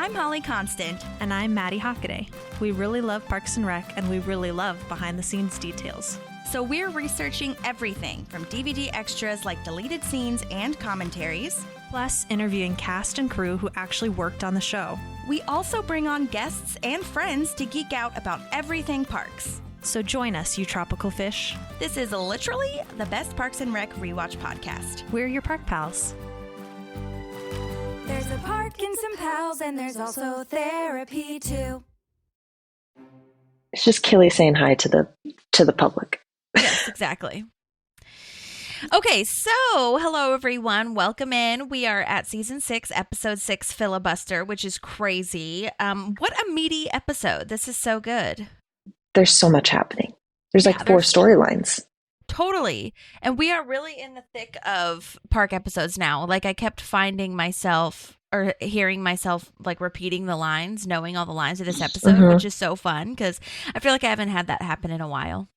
I'm Holly Constant. And I'm Maddie Hockaday. We really love Parks and Rec, and we really love behind-the-scenes details. So we're researching everything from DVD extras like deleted scenes and commentaries, plus interviewing cast and crew who actually worked on the show. We also bring on guests and friends to geek out about everything parks. So join us, you tropical fish. This is literally the best Parks and Rec rewatch podcast. We're your park pals. There's a park and some pals, and there's also therapy too. It's just Killy saying hi to the public. Yes, exactly. Okay, so hello everyone. Welcome in. We are at season 6, episode 6, Filibuster, which is crazy. What a meaty episode. This is so good. There's so much happening. There's like 4 storylines. Totally. And we are really in the thick of park episodes now. Like I kept finding myself or hearing myself like repeating the lines, knowing all the lines of this episode, which is so fun because I feel like I haven't had that happen in a while.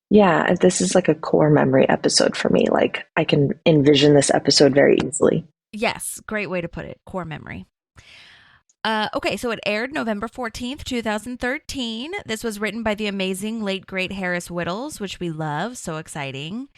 Yeah, this is like a core memory episode for me. Like I can envision this episode very easily. Yes, great way to put it. Core memory. Okay, so it aired November 14th, 2013. This was written by the amazing late great Harris Whittles, which we love. So exciting.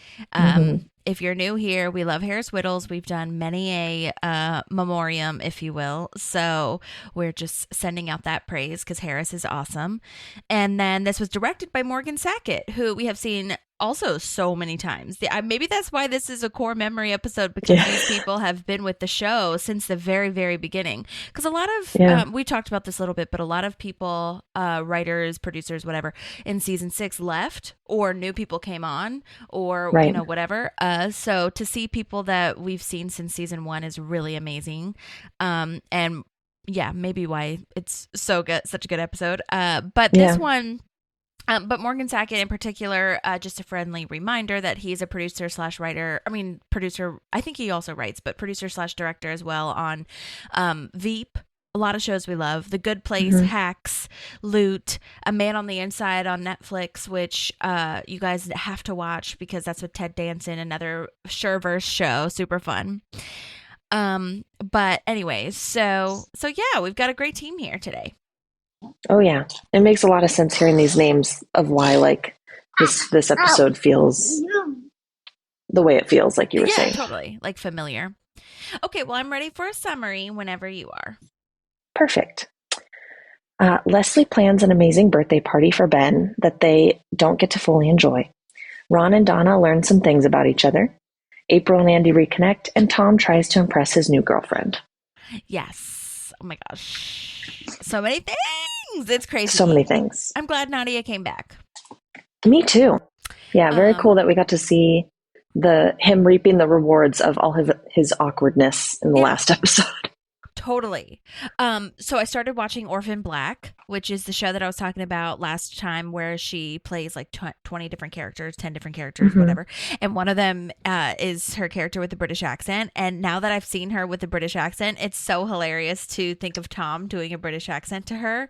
If you're new here, we love Harris Whittles. We've done many a memoriam, if you will. So we're just sending out that praise because Harris is awesome. And then this was directed by Morgan Sackett, who we have seen also so many times. Maybe that's why this is a core memory episode, because these people have been with the show since the very, very beginning. Because a lot of, we talked about this a little bit, but a lot of people, writers, producers, whatever, in season 6 left, or new people came on, or, you know, whatever. So to see people that we've seen since season 1 is really amazing. And yeah, maybe why it's so good, such a good episode. But this one, but Morgan Sackett in particular, just a friendly reminder that he's a producer slash writer. I mean, producer, I think he also writes, but producer slash director as well on Veep. A lot of shows we love. The Good Place, Hacks, Loot, A Man on the Inside on Netflix, which you guys have to watch because that's with Ted Danson, another Sherverse show. Super fun. But anyways, so yeah, we've got a great team here today. Oh yeah, it makes a lot of sense hearing these names of why like this episode feels the way it feels, like you were saying. Yeah, totally, like familiar. Okay, well, I'm ready for a summary whenever you are. Perfect. Leslie plans an amazing birthday party for Ben that they don't get to fully enjoy. Ron and Donna learn some things about each other. April and Andy reconnect, and Tom tries to impress his new girlfriend. Yes. Oh my gosh. So many things. It's crazy. So many things. I'm glad Nadia came back. Me too. Yeah, very cool that we got to see him reaping the rewards of all his awkwardness in the last episode. Totally. So I started watching Orphan Black, which is the show that I was talking about last time, where she plays like 20 different characters, 10 different characters, whatever. And one of them is her character with the British accent. And now that I've seen her with the British accent, it's so hilarious to think of Tom doing a British accent to her.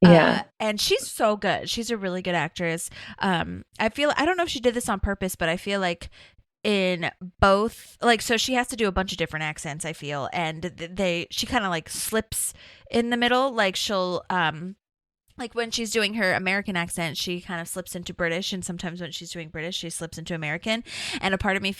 Yeah. And she's so good. She's a really good actress. I don't know if she did this on purpose, but I feel like in both, like, so she has to do a bunch of different accents, I feel, and she kind of like slips in the middle, like she'll like when she's doing her American accent, she kind of slips into British, and sometimes when she's doing British, she slips into American. And a part of me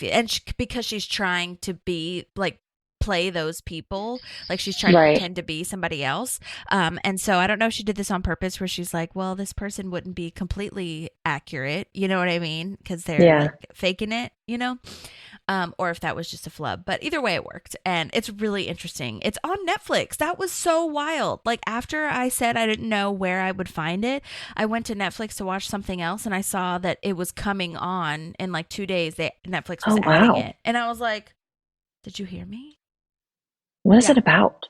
because she's trying to be like play those people, like she's trying to pretend to be somebody else, and so I don't know if she did this on purpose, where she's like, well, this person wouldn't be completely accurate, you know what I mean, because they're like faking it, you know, or if that was just a flub. But either way, it worked, and it's really interesting. It's on Netflix. That was so wild. Like after I said I didn't know where I would find it, I went to Netflix to watch something else, and I saw that it was coming on in like 2 days. Netflix was adding it, and I was like, did you hear me? What is it about?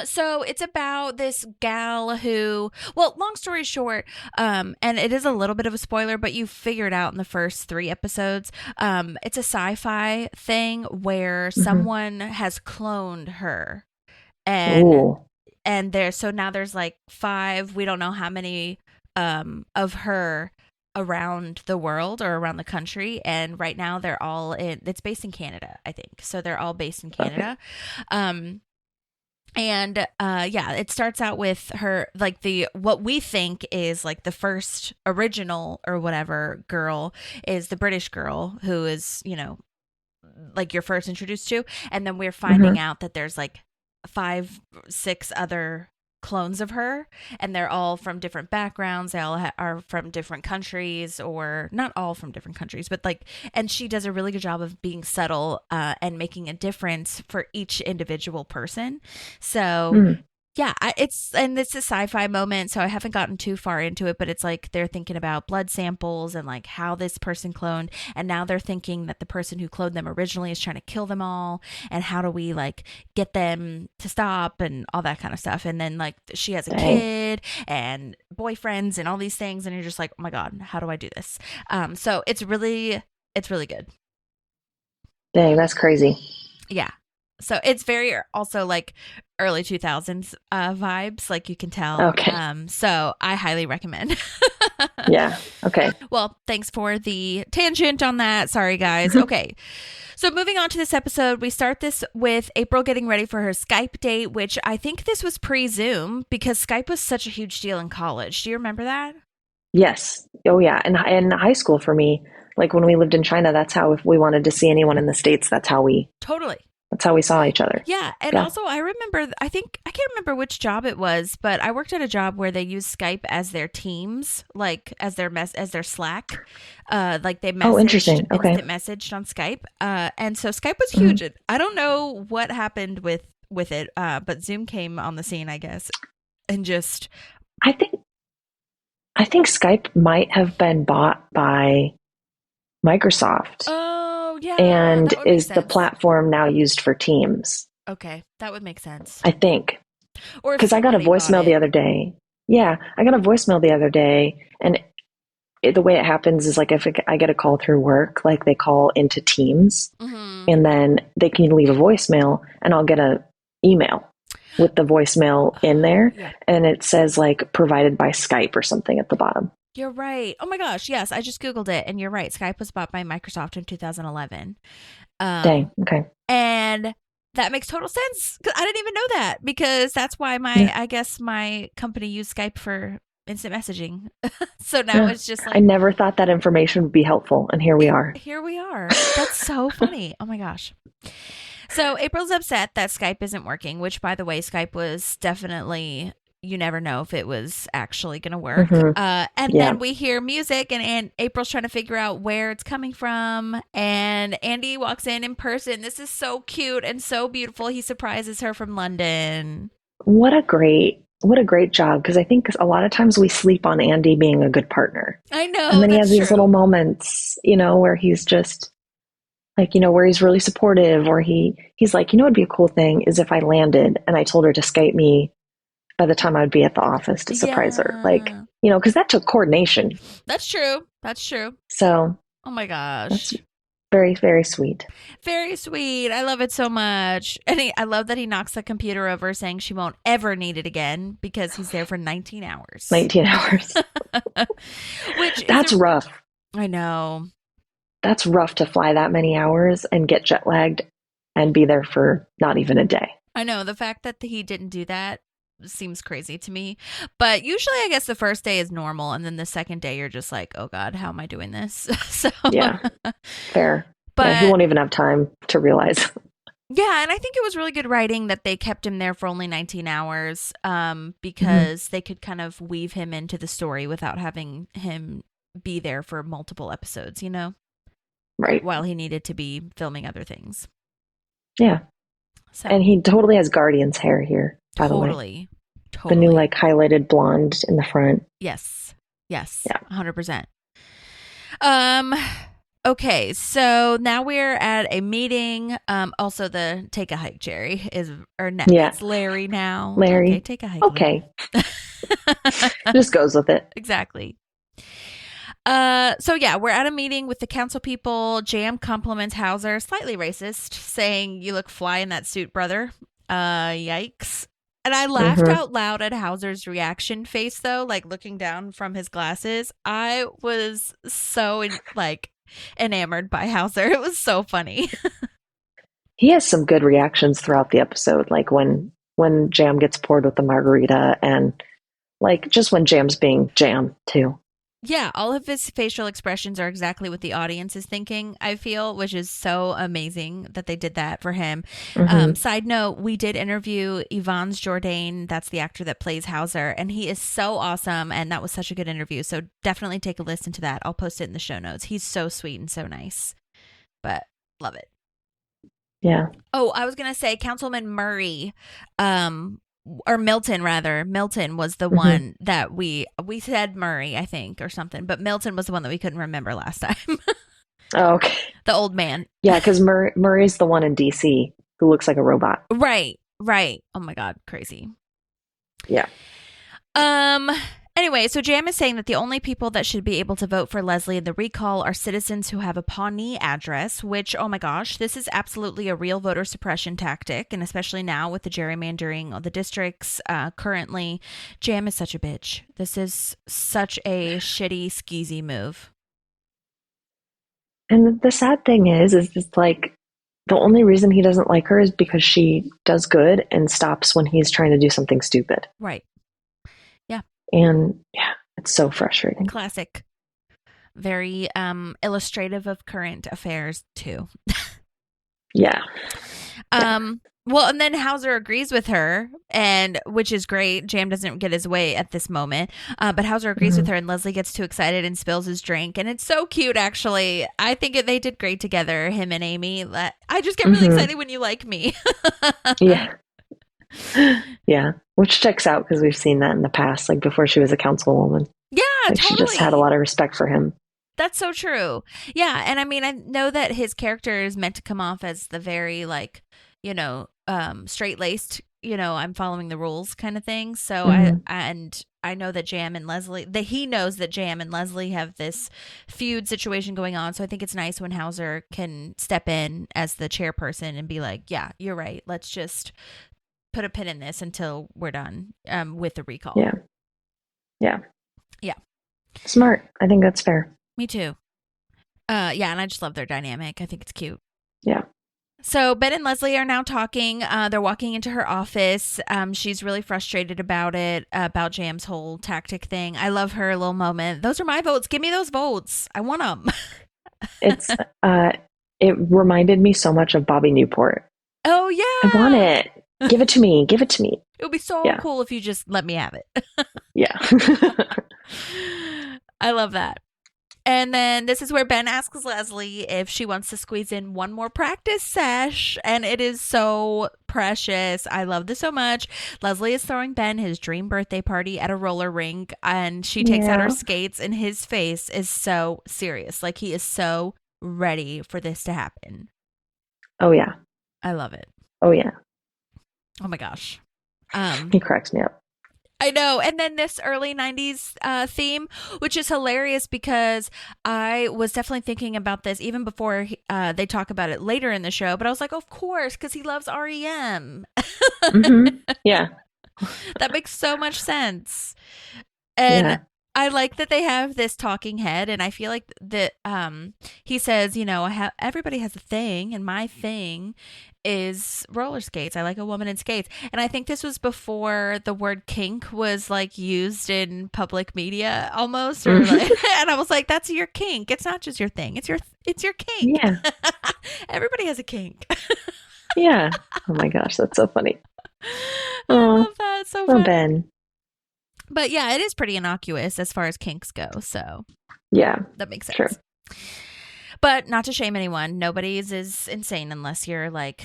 So it's about this gal who, well, long story short, and it is a little bit of a spoiler, but you figure it out in the first 3 episodes. It's a sci-fi thing where someone has cloned her, and so now there's like 5, we don't know how many, of her around the world or around the country, and right now they're all it's based in Canada, I think, so they're all based in Canada. And it starts out with her, like, what we think is like the first original or whatever girl is the British girl who is, like you're first introduced to. And then we're finding out that there's like 5, 6 other clones of her, and they're all from different backgrounds. They all are from different countries, or not all from different countries, but like, and she does a really good job of being subtle and making a difference for each individual person. So yeah, it's a sci-fi moment, so I haven't gotten too far into it, but it's like they're thinking about blood samples and like how this person cloned, and now they're thinking that the person who cloned them originally is trying to kill them all, and how do we like get them to stop and all that kind of stuff. And then like she has a kid and boyfriends and all these things, and you're just like, oh my God, how do I do this? So it's really good. Dang, that's crazy. Yeah. So it's very also like early 2000s vibes, like you can tell. Okay. So I highly recommend. Yeah. Okay. Well, thanks for the tangent on that. Sorry, guys. Okay. So moving on to this episode, we start this with April getting ready for her Skype date, which I think this was pre-Zoom because Skype was such a huge deal in college. Do you remember that? Yes. Oh, yeah. And in high school for me, like when we lived in China, that's how, if we wanted to see anyone in the States, that's how we saw each other. Yeah. And also I remember, I can't remember which job it was, but I worked at a job where they used Skype as their Teams, like as their Slack. Like they messaged, interesting. Okay. instant messaged on Skype. And so Skype was huge. I don't know what happened with it, but Zoom came on the scene, I guess. And just, I think Skype might have been bought by Microsoft. Oh, yeah. And is the platform now used for Teams. Okay, that would make sense. I think. Or because I got a voicemail the other day. Yeah, I got a voicemail the other day, and the way it happens is like if I get a call through work, like they call into Teams, and then they can leave a voicemail, and I'll get an email with the voicemail in there, and it says like provided by Skype or something at the bottom. You're right. Oh my gosh. Yes. I just Googled it and you're right. Skype was bought by Microsoft in 2011. Dang. Okay. And that makes total sense. Cause I didn't even know that because that's why I guess my company used Skype for instant messaging. So now it's just like, I never thought that information would be helpful. And here we are. That's so funny. Oh my gosh. So April's upset that Skype isn't working, which by the way, Skype was definitely, you never know if it was actually going to work. And then we hear music and April's trying to figure out where it's coming from. And Andy walks in person. This is so cute and so beautiful. He surprises her from London. What a great job. Because I think a lot of times we sleep on Andy being a good partner. I know. And then he has these little moments, where he's just like, where he's really supportive, or he's like, what'd be a cool thing is if I landed and I told her to Skype me by the time I would be at the office to surprise her. Like, because that took coordination. That's true. So. Oh my gosh. That's very, very sweet. Very sweet. I love it so much. And I love that he knocks the computer over saying she won't ever need it again because he's there for 19 hours. 19 hours. That's rough. I know. That's rough to fly that many hours and get jet lagged and be there for not even a day. I know. The fact that he didn't do that seems crazy to me, but usually I guess the first day is normal, and then the second day you're just like, oh God, how am I doing this? So yeah, fair. But he won't even have time to realize. Yeah, and I think it was really good writing that they kept him there for only 19 hours because they could kind of weave him into the story without having him be there for multiple episodes, right, while he needed to be filming other things. Yeah. So. And he totally has Guardian's hair here, by the way. Totally. The new, highlighted blonde in the front. Yes. Yeah. 100%. Okay, so now we're at a meeting. Also, the take a hike, Jerry, it's Larry now. Larry. Okay, take a hike. Okay. Just goes with it. Exactly. So yeah, we're at a meeting with the council people. Jam compliments Hauser, slightly racist, saying, "You look fly in that suit, brother." Yikes. And I laughed out loud at Hauser's reaction face, though, looking down from his glasses. I was so enamored by Hauser. It was so funny. He has some good reactions throughout the episode, like when when jam gets poured with the margarita, and like just when jam's being jam too. Yeah, all of his facial expressions are exactly what the audience is thinking, I feel, which is so amazing that they did that for him. Side note, we did interview Yvonne's Jourdain. That's the actor that plays Hauser, and he is so awesome, and that was such a good interview. So definitely take a listen to that. I'll post it in the show notes. He's so sweet and so nice, but love it. Yeah. Oh, I was going to say Councilman Murray, or Milton rather. Milton was the one that we said Murray, I think, or something, but Milton was the one that we couldn't remember last time. Oh, okay. The old man. Yeah, because Murray's the one in DC who looks like a robot. Right. Oh my God, crazy. Yeah. Anyway, so Jam is saying that the only people that should be able to vote for Leslie in the recall are citizens who have a Pawnee address, which, oh my gosh, this is absolutely a real voter suppression tactic, and especially now with the gerrymandering of the districts currently, Jam is such a bitch. This is such a shitty, skeezy move. And the sad thing is just like the only reason he doesn't like her is because she does good and stops when he's trying to do something stupid. Right. And yeah, it's so frustrating. Classic. Very illustrative of current affairs too. Yeah. Well, and then Hauser agrees with her, and which is great. Jam doesn't get his way at this moment, but Hauser agrees with her, and Leslie gets too excited and spills his drink, and it's so cute. Actually, I think they did great together, him and Amy. I just get really excited when you like me. Yeah. Yeah, which checks out because we've seen that in the past, like before she was a councilwoman. Yeah, like totally. She just had a lot of respect for him. That's so true. Yeah, and I mean, I know that his character is meant to come off as the very, like, straight-laced, I'm following the rules kind of thing. So I know that Jam and Leslie, that he knows that Jam and Leslie have this feud situation going on. So I think it's nice when Hauser can step in as the chairperson and be like, yeah, you're right. Let's just put a pin in this until we're done with the recall. Yeah. Smart. I think that's fair. Me too. Yeah, and I just love their dynamic. I think it's cute. Yeah. So Ben and Leslie are now talking. They're walking into her office. She's really frustrated about it, about Jam's whole tactic thing. I love her little moment. Those are my votes. Give me those votes. I want them. It reminded me so much of Bobby Newport. Oh, yeah. I want it. Give it to me. Give it to me. It would be so cool if you just let me have it. Yeah. I love that. And then this is where Ben asks Leslie if she wants to squeeze in one more practice sesh. And it is so precious. I love this so much. Leslie is throwing Ben his dream birthday party at a roller rink. And she takes out her skates, and his face is so serious. Like, he is so ready for this to happen. Oh, yeah. I love it. Oh, yeah. Oh, my gosh. He cracks me up. I know. And then this early 90s theme, which is hilarious because I was definitely thinking about this even before they talk about it later in the show. But I was like, of course, because he loves REM. Yeah. That makes so much sense. And I like that they have this talking head. And I feel like that he says, everybody has a thing. And my thing is roller skates. I like a woman in skates. And I think this was before the word kink was like used in public media almost, or like, and I was like, that's your kink. It's not just your thing. It's your kink. Yeah. Everybody has a kink. Yeah. Oh my gosh, that's so funny. I love that. So funny. Ben. But yeah, it is pretty innocuous as far as kinks go. So yeah, that makes sense. Sure. But not to shame anyone. Nobody's is insane unless you're like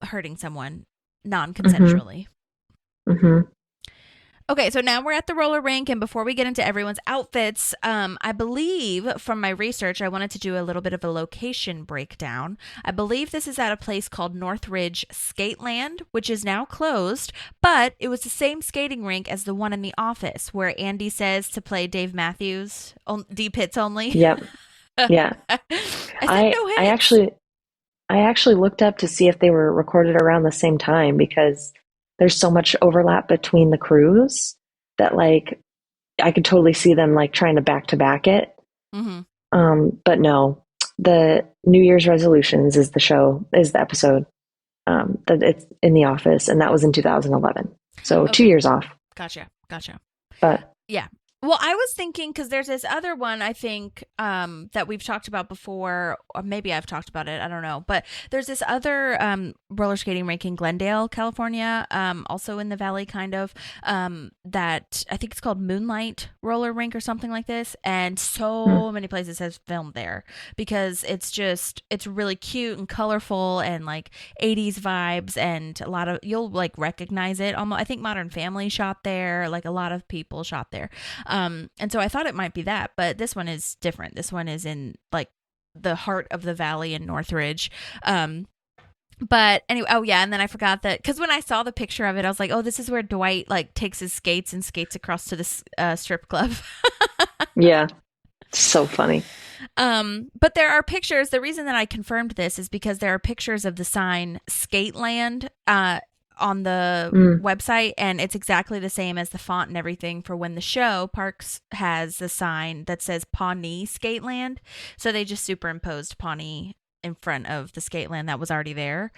hurting someone non-consensually. Okay, so now we're at the roller rink, and before we get into everyone's outfits, I believe from my research, I wanted to do a little bit of a location breakdown. I believe this is at a place called Northridge Skateland, which is now closed, but it was the same skating rink as the one in The Office, where Andy says to play Dave Matthews, deep hits only. Yep. Yeah. I actually looked up to see if they were recorded around the same time, because there's so much overlap between the crews that like I could totally see them like trying to back it. But no, the New Year's resolutions is the episode. that it's in the office, and that was in 2011. So 2 years off. Gotcha. But yeah. Well, I was thinking, because there's this other one, I think, that we've talked about before, or maybe I've talked about it, I don't know. But there's this other roller skating rink in Glendale, California, also in the Valley, kind of, that I think it's called Moonlight Roller Rink or something like this. And so many places have filmed there, because it's really cute and colorful and like 80s vibes, and a lot of, you'll like recognize it. Almost, I think Modern Family shot there, like a lot of people shot there. And so I thought it might be that, but this one is different. This one is in like the heart of the Valley in Northridge. But anyway, oh yeah, and then I forgot that, because when I saw the picture of it, I was like, oh, this is where Dwight like takes his skates and skates across to the strip club. yeah, so funny. But there are pictures. The reason that I confirmed this is because there are pictures of the sign Skateland on the website, and it's exactly the same as the font and everything for when the show. Parks has a sign that says Pawnee Skateland, so they just superimposed Pawnee in front of the Skateland that was already there,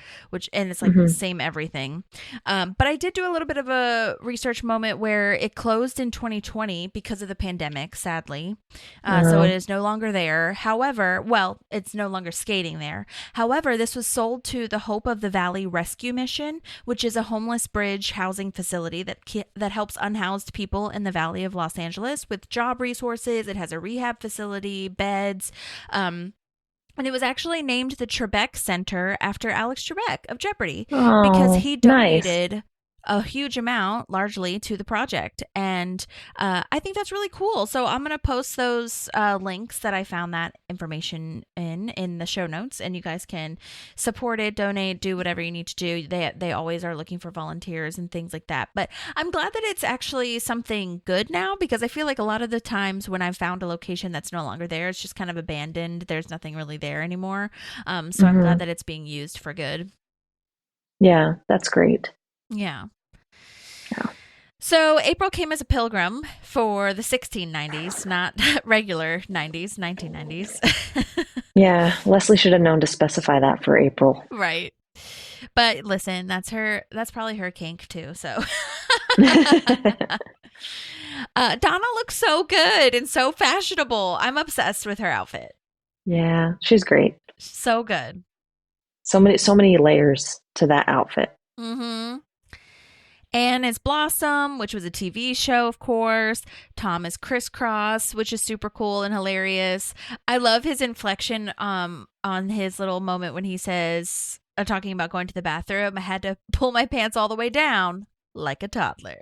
and it's like the same everything. But I did do a little bit of a research moment where it closed in 2020 because of the pandemic, sadly. So it is no longer there. However, it's no longer skating there. However, this was sold to the Hope of the Valley Rescue Mission, which is a homeless bridge housing facility that helps unhoused people in the Valley of Los Angeles with job resources. It has a rehab facility, beds, and it was actually named the Trebek Center after Alex Trebek of Jeopardy, because he donated a huge amount, largely, to the project. And I think that's really cool. So I'm going to post those links that I found that information in the show notes, and you guys can support it, donate, do whatever you need to do. They always are looking for volunteers and things like that. But I'm glad that it's actually something good now, because I feel like a lot of the times when I've found a location that's no longer there, it's just kind of abandoned. There's nothing really there anymore. So I'm glad that it's being used for good. Yeah, that's great. Yeah. So April came as a pilgrim for the 1690s, not regular 90s, 1990s. Yeah, Leslie should have known to specify that for April. Right. But listen, that's probably her kink too, so. Donna looks so good and so fashionable. I'm obsessed with her outfit. Yeah, she's great. So good. So many layers to that outfit. Mm-hmm. Anne is Blossom, which was a TV show, of course. Tom is Crisscross, which is super cool and hilarious. I love his inflection on his little moment when he says, talking about going to the bathroom, I had to pull my pants all the way down like a toddler.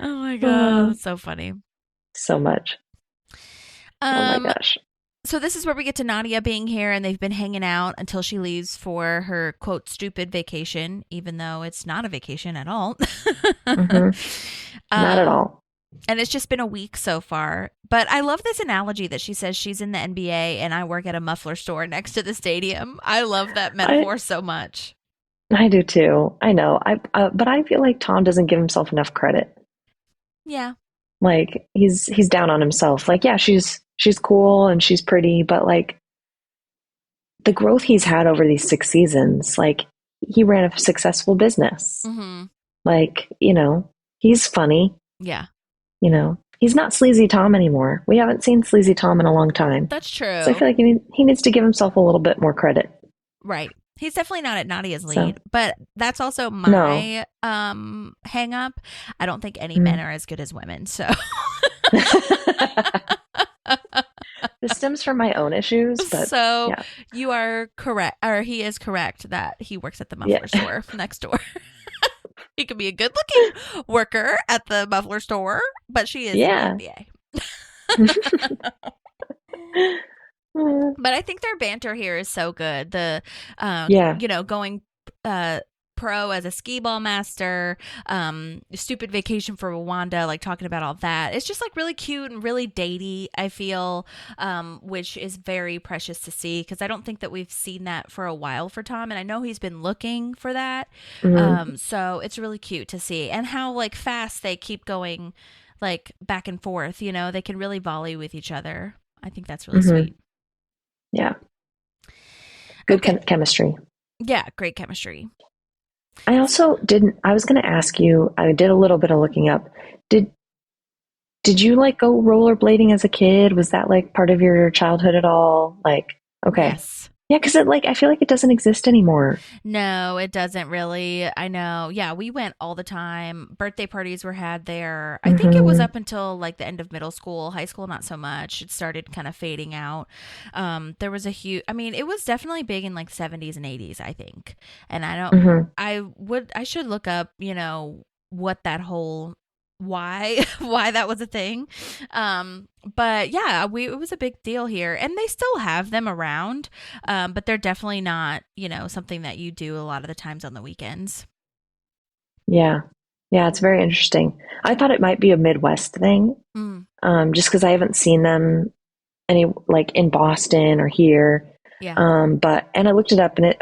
Oh my God. That's so funny. So much. Oh my gosh. So this is where we get to Nadia being here, and they've been hanging out until she leaves for her, quote, stupid vacation, even though it's not a vacation at all. Not at all. And it's just been a week so far. But I love this analogy that she says she's in the NBA and I work at a muffler store next to the stadium. I love that metaphor so much. I do too. I know. But I feel like Tom doesn't give himself enough credit. Yeah. Like he's down on himself. Like, yeah, she's cool and she's pretty, but like the growth he's had over these 6 seasons, like he ran a successful business. Mm-hmm. Like, he's funny. Yeah. He's not sleazy Tom anymore. We haven't seen sleazy Tom in a long time. That's true. So I feel like he needs to give himself a little bit more credit. Right. He's definitely not at Nadia's lead, but that's also my hang up. I don't think any men are as good as women. So this stems from my own issues. But, so yeah. You are correct, or he is correct that he works at the muffler store next door. He could be a good-looking worker at the muffler store, but she is in the NBA. But I think their banter here is so good. The, going pro as a skee ball master, stupid vacation for Rwanda, like talking about all that. It's just like really cute and really datey, I feel, which is very precious to see, because I don't think that we've seen that for a while for Tom, and I know he's been looking for that. So it's really cute to see, and how like fast they keep going like back and forth, they can really volley with each other. I think that's really sweet. Yeah. Good Okay. chemistry. Yeah, great chemistry. I also didn't. I was going to ask you. I did a little bit of looking up. Did Did you like go rollerblading as a kid? Was that like part of your childhood at all? Like, okay. Yes. Yeah, because I feel like it doesn't exist anymore. No, it doesn't really. I know. Yeah, we went all the time. Birthday parties were had there. I think it was Hmm. up until like the end of middle school, high school, not so much. It started kind of fading out. There was a huge, I mean, it was definitely big in like 70s and 80s, I think. And Hmm. I should look up, what that whole why why that was a thing. But yeah, it was a big deal here, and they still have them around, but they're definitely not, something that you do a lot of the times on the weekends. Yeah. Yeah, it's very interesting. I thought it might be a Midwest thing, Mm, just because I haven't seen them any like in Boston or here. yeah. And I looked it up, and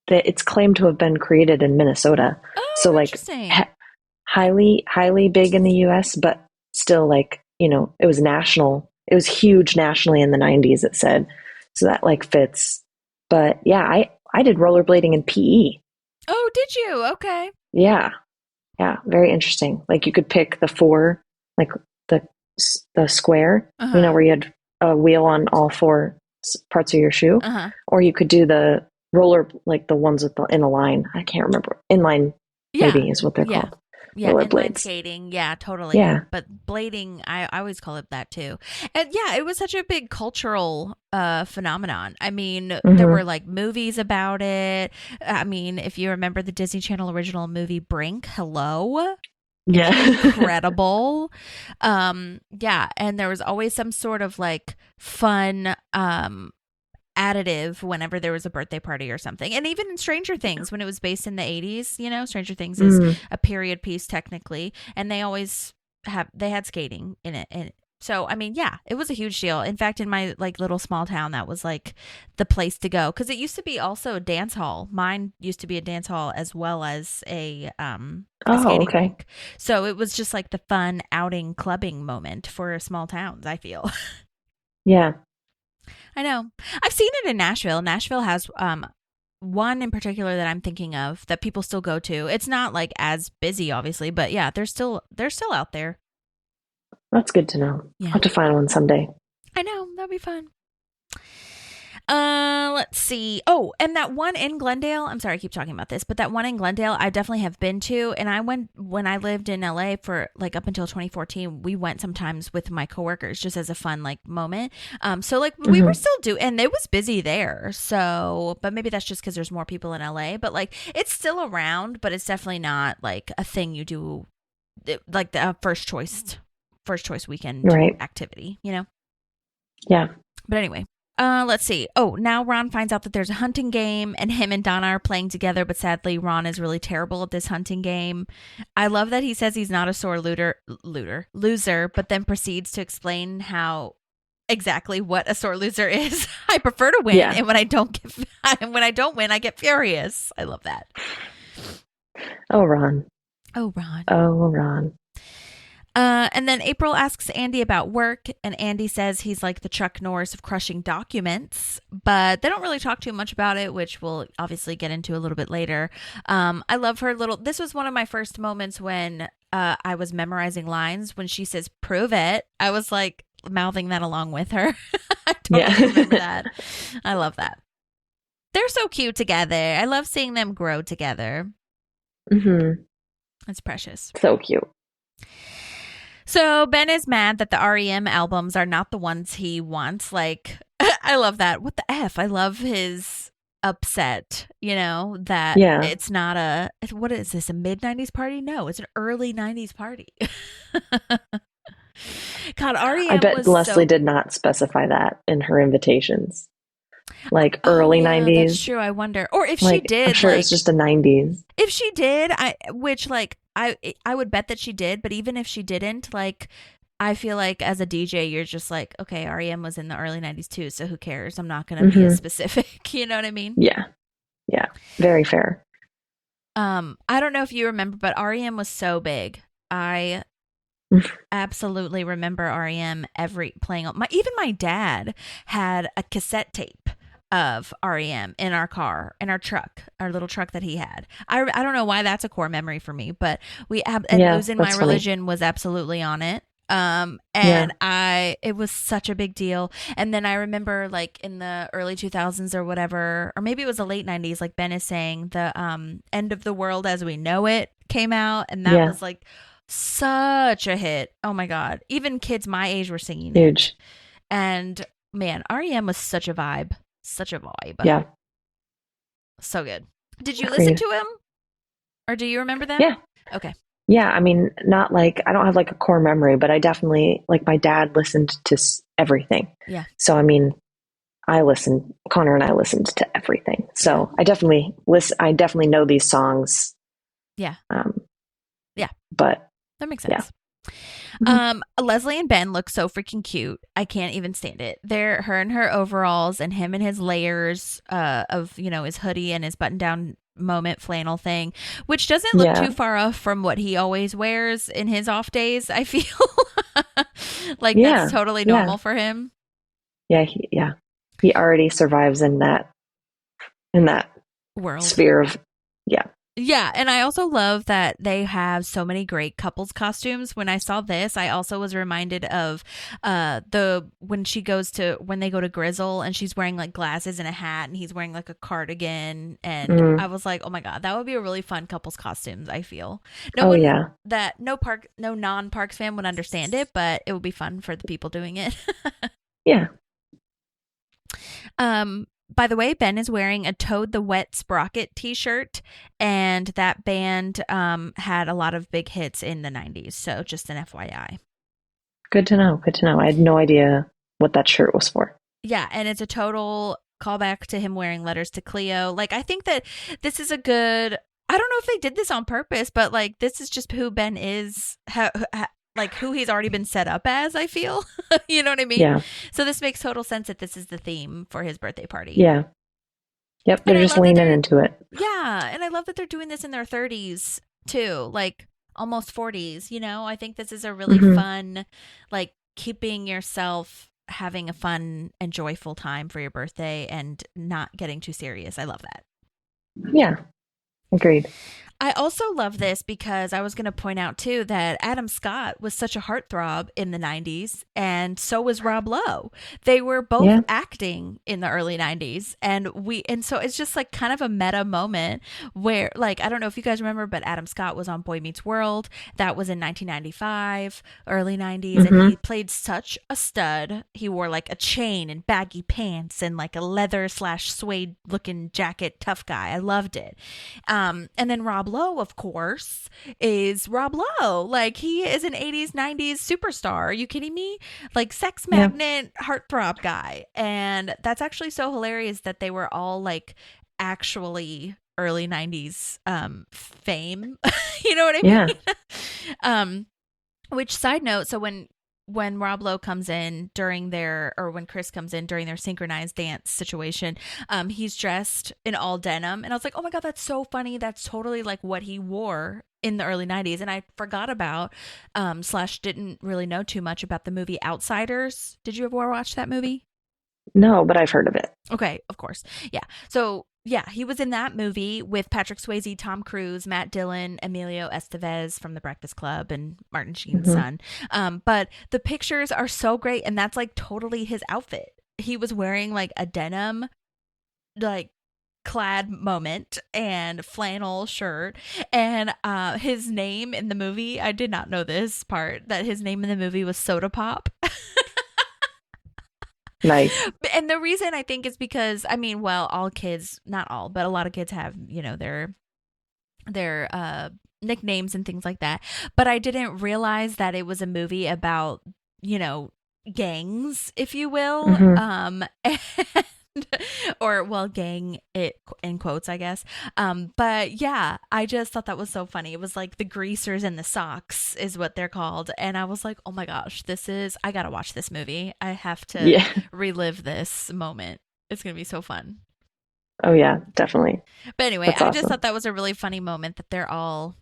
it's claimed to have been created in Minnesota. So Oh, like interesting. highly big in the US, but still like, it was national. It was huge nationally in the 90s, it said. So that like fits. But yeah, I did rollerblading in PE. Oh, did you? Okay. Yeah. Yeah, very interesting. Like you could pick the four, like the the square, Uh-huh. where you had a wheel on all four parts of your shoe, Uh-huh. or you could do the roller, like the ones with in a line. I can't remember. Inline Yeah. maybe is what they're Yeah. called. Yeah, inline Rollerblades. skating. Yeah, totally. Yeah. But blading, I always call it that too. And yeah, it was such a big cultural phenomenon. I mean, there Hmm. were like movies about it. I mean, if you remember the Disney Channel original movie Brink, hello. Yeah. Incredible. Yeah, and there was always some sort of like fun additive whenever there was a birthday party or something. And even in Stranger Things, when it was based in the 80s, Stranger Things is Mm. a period piece technically, and they had skating in it. And so, I mean, yeah, it was a huge deal. In fact, in my like little small town, that was like the place to go, because it used to be also a dance hall. Mine used to be a dance hall as well as a Oh, skating okay. rink. So it was just like the fun outing clubbing moment for small towns, I feel. Yeah. I know. I've seen it in Nashville. Nashville has one in particular that I'm thinking of that people still go to. It's not like as busy, obviously, but yeah, they're still out there. That's good to know. I'll Yeah. have to find one someday. I know. That'd be fun. Let's see. Oh, and that one in Glendale. I'm sorry, I keep talking about this, but that one in Glendale, I definitely have been to. And I went when I lived in LA for like up until 2014. We went sometimes with my coworkers just as a fun like moment. So like we were Hmm. still and it was busy there. So, but maybe that's just because there's more people in LA. But like it's still around, but it's definitely not like a thing you do, like the first choice weekend Right. activity. Yeah. But anyway, let's see. Oh, now Ron finds out that there's a hunting game, and him and Donna are playing together, but sadly, Ron is really terrible at this hunting game. I love that he says he's not a sore loser, but then proceeds to explain how exactly what a sore loser is. I prefer to win, Yeah. and when I don't when I don't win, I get furious. I love that. Oh, Ron. Oh, Ron. Oh, Ron. And then April asks Andy about work, and Andy says he's like the Chuck Norris of crushing documents, but they don't really talk too much about it, which we'll obviously get into a little bit later. I love her this was one of my first moments when I was memorizing lines. When she says, "Prove it," I was like mouthing that along with her. I totally remember that. I love that. They're so cute together. I love seeing them grow together. Hmm. It's precious. So cute. So Ben is mad that the REM albums are not the ones he wants. Like, I love that. What the F? I love his upset, that Yeah. it's not what is this, a mid-90s party? No, it's an early 90s party. God, REM I bet was Leslie did not specify that in her invitations. Like Oh, early yeah, that's 90s. true. I wonder. Or if she Like, did, I'm sure it like, was just the 90s. if she did, I would bet that she did, but even if she didn't, like, I feel like as a DJ, you're just like, okay, REM was in the early 90s too, so who cares? I'm not going to be as specific. You know what I mean? Yeah. Yeah. Very fair. I don't know if you remember, but REM was so big. I absolutely remember REM even my dad had a cassette tape of REM in our car, in our truck, our little truck that he had. I don't know why that's a core memory for me, but and Yeah, Losing My that's funny. Religion was absolutely on it. It was such a big deal. And then I remember like in the early 2000s or whatever, or maybe it was the late 90s, like Ben is saying, the End of the World as We Know It came out, and that Yeah. was like such a hit. Oh my God. Even kids my age were singing Huge. it. And man, REM was such a vibe. Such a vibe. Yeah. So good. Did you Agreed. listen to him? Or do you remember them? Yeah. Okay. Yeah, I mean, not like, I don't have like a core memory, but I definitely, like, my dad listened to everything. Yeah. So, I mean, Connor and I listened to everything. So I definitely know these songs. Yeah. Yeah. But that makes sense. Yeah. Leslie and Ben look so freaking cute. I can't even stand it. They're her in her overalls and him in his layers of, his hoodie and his button down moment flannel thing, which doesn't look too far off from what he always wears in his off days. I feel like that's totally normal for him. Yeah. He already survives in that world sphere of, Yeah, and I also love that they have so many great couples costumes. When I saw this, I also was reminded of when they go to Grizzle and she's wearing like glasses and a hat and he's wearing like a cardigan, and I was like, oh my God, that would be a really fun couples costumes. I feel no non-Parks fan would understand it, but it would be fun for the people doing it. Yeah. By the way, Ben is wearing a Toad the Wet Sprocket t-shirt, and that band had a lot of big hits in the 90s, so just an FYI. Good to know. I had no idea what that shirt was for. Yeah, and it's a total callback to him wearing Letters to Cleo. Like, I think that this is a good... I don't know if they did this on purpose, but like this is just who Ben is, like who he's already been set up as, I feel. You know what I mean? Yeah. So this makes total sense that this is the theme for his birthday party. Yeah. Yep. They're just leaning into it. Yeah. And I love that they're doing this in their 30s too, like almost 40s. I think this is a really fun, like keeping yourself having a fun and joyful time for your birthday and not getting too serious. I love that. Yeah. Agreed. I also love this because I was going to point out too that Adam Scott was such a heartthrob in the 90s, and so was Rob Lowe. They were both acting in the early 90s, and so it's just like kind of a meta moment where, like, I don't know if you guys remember, but Adam Scott was on Boy Meets World. That was in 1995, early 90s, and he played such a stud. He wore like a chain and baggy pants and like a leather / suede looking jacket, tough guy. I loved it. And then Rob Lowe, of course, is Rob Lowe. Like, he is an 80s, 90s superstar. Are you kidding me? Like, sex magnet, heartthrob guy. And that's actually so hilarious that they were all like actually early 90s fame. You know what I mean? Yeah. Which, side note, so when Rob Lowe comes in when Chris comes in during their synchronized dance situation, he's dressed in all denim. And I was like, oh my God, that's so funny. That's totally like what he wore in the early 90s. And I forgot about, / didn't really know too much about the movie Outsiders. Did you ever watch that movie? No, but I've heard of it. Okay, of course. Yeah. So yeah, he was in that movie with Patrick Swayze, Tom Cruise, Matt Dillon, Emilio Estevez from The Breakfast Club, and Martin Sheen's son. But the pictures are so great, and that's like totally his outfit. He was wearing like a denim, like clad moment and flannel shirt, and his name in the movie, I did not know this part, that his name in the movie was Soda Pop. Nice. And the reason I think is because, I mean, well, all kids, not all, but a lot of kids have, their nicknames and things like that. But I didn't realize that it was a movie about, gangs, if you will. Gang it in quotes, I guess. But yeah, I just thought that was so funny. It was like the greasers and the socks is what they're called. And I was like, oh my gosh, I gotta watch this movie. I have to relive this moment. It's gonna be so fun. Oh yeah, definitely. But anyway, I just thought that was a really funny moment that they're all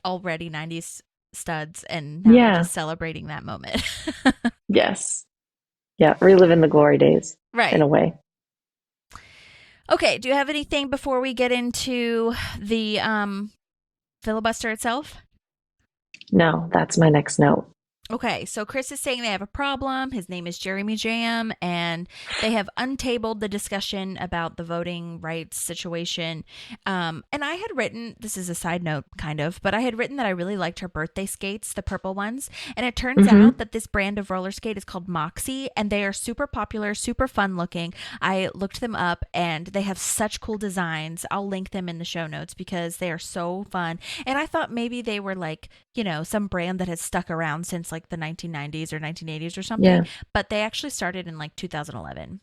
already 90s studs and now just celebrating that moment. Yes. Yeah, reliving the glory days. Right. In a way. Okay, do you have anything before we get into the filibuster itself? No, that's my next note. Okay, so Chris is saying they have a problem. His name is Jeremy Jam, and they have untabled the discussion about the voting rights situation. And I had written, this is a side note, kind of, but I had written that I really liked her birthday skates, the purple ones. And it turns out that this brand of roller skate is called Moxie, and they are super popular, super fun looking. I looked them up, and they have such cool designs. I'll link them in the show notes because they are so fun. And I thought maybe they were like, you know, some brand that has stuck around since like the 1990s or 1980s or something, Yeah. but they actually started in like 2011.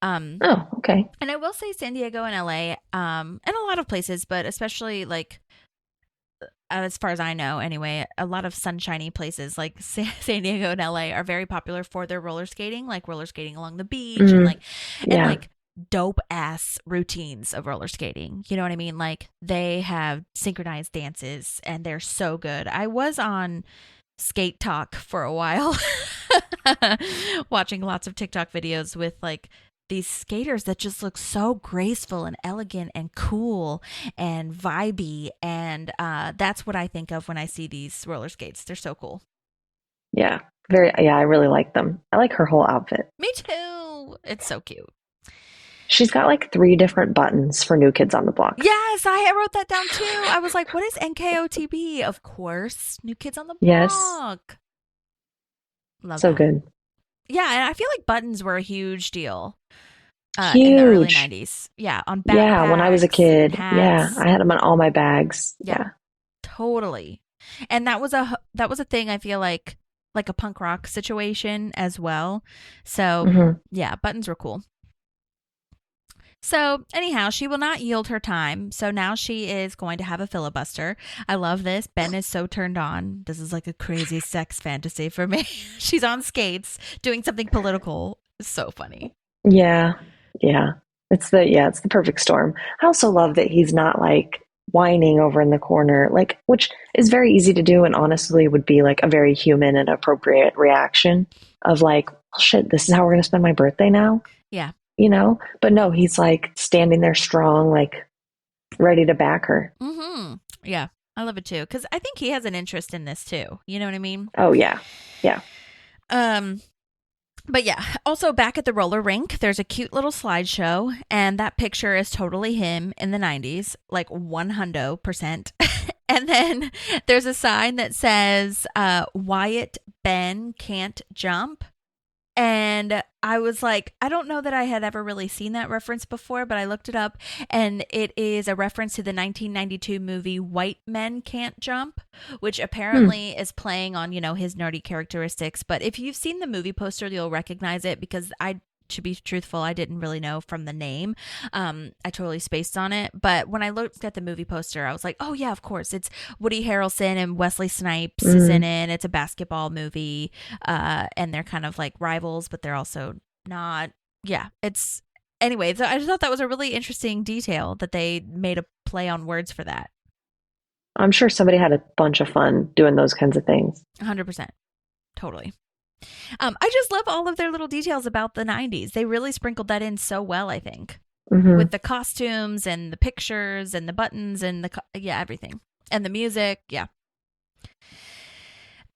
Oh, okay. And I will say San Diego and LA, and a lot of places, but especially like as far as I know anyway, a lot of sunshiny places like San Diego and LA are very popular for their roller skating, like roller skating along the beach and like Yeah. and like dope ass routines of roller skating. You know what I mean? Like they have synchronized dances and they're so good. I was on Skate Talk for a while watching lots of TikTok videos with like these skaters that just look so graceful and elegant and cool and vibey, and that's what I think of when I see these roller skates. They're so cool. Yeah. Yeah, I really like them. I like her whole outfit. Me too. It's so cute. She's got like 3 different buttons for New Kids on the Block. Yes, I wrote that down too. I was like, what is NKOTB? Of course, New Kids on the Block. Yes. Love So that. good. Yeah, and I feel like buttons were a huge deal in the early 90s. Yeah, on backpacks. Yeah, when I was a kid. and Yeah, hats. I had them on all my bags. Yeah. Totally. And that was a thing I feel like a punk rock situation as well. So, Mhm. yeah, buttons were cool. So, anyhow, she will not yield her time. So now she is going to have a filibuster. I love this. Ben is so turned on. This is like a crazy sex fantasy for me. She's on skates doing something political. It's so funny. Yeah. Yeah. It's the perfect storm. I also love that he's not like whining over in the corner, like, which is very easy to do and honestly would be like a very human and appropriate reaction of like, oh, shit, this is how we're going to spend my birthday now. Yeah. You know, but no, he's like standing there strong, like ready to back her. Mm-hmm. Yeah, I love it too. Because I think he has an interest in this too. You know what I mean? Oh, yeah. Yeah. But yeah, also back at the roller rink, there's a cute little slideshow, and that picture is totally him in the 90s, like 100%. And then there's a sign that says, Wyatt Ben can't jump. And I was like, I don't know that I had ever really seen that reference before, but I looked it up, and it is a reference to the 1992 movie White Men Can't Jump, which apparently is playing on, you know, his nerdy characteristics. But if you've seen the movie poster, you'll recognize it because to be truthful, I didn't really know from the name. I totally spaced on it. But when I looked at the movie poster, I was like, oh, yeah, of course. It's Woody Harrelson and Wesley Snipes is in it. It's a basketball movie. And they're kind of like rivals, but they're also not. Yeah, it's. Anyway, so I just thought that was a really interesting detail that they made a play on words for that. I'm sure somebody had a bunch of fun doing those kinds of things. 100%. Totally. I just love all of their little details about the 90s. They really sprinkled that in so well, I think, with the costumes and the pictures and the buttons and everything. And the music. Yeah.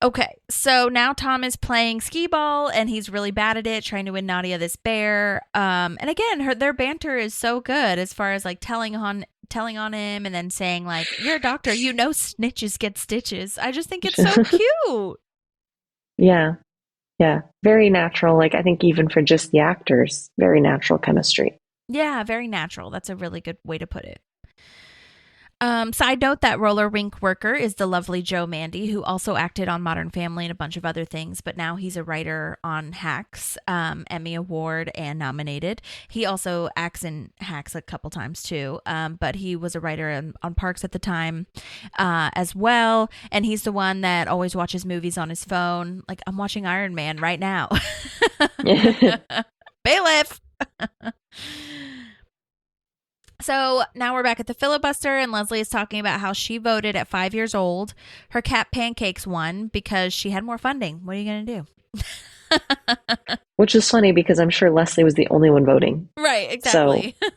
Okay. So now Tom is playing skee ball and he's really bad at it, trying to win Nadia this bear. And again, their banter is so good as far as like telling on him and then saying like, you're a doctor, you know, snitches get stitches. I just think it's so cute. Yeah. Yeah, very natural. Like, I think even for just the actors, very natural chemistry. Yeah, very natural. That's a really good way to put it. Side note, that roller rink worker is the lovely Joe Mandy, who also acted on Modern Family and a bunch of other things, but now he's a writer on Hacks, Emmy Award and nominated. He also acts in Hacks a couple times too, but he was a writer on Parks at the time as well, and he's the one that always watches movies on his phone. Like, I'm watching Iron Man right now. Bailiff! So now we're back at the filibuster, and Leslie is talking about how she voted at 5 years old. Her cat Pancakes won because she had more funding. What are you going to do? Which is funny because I'm sure Leslie was the only one voting. Right, exactly. So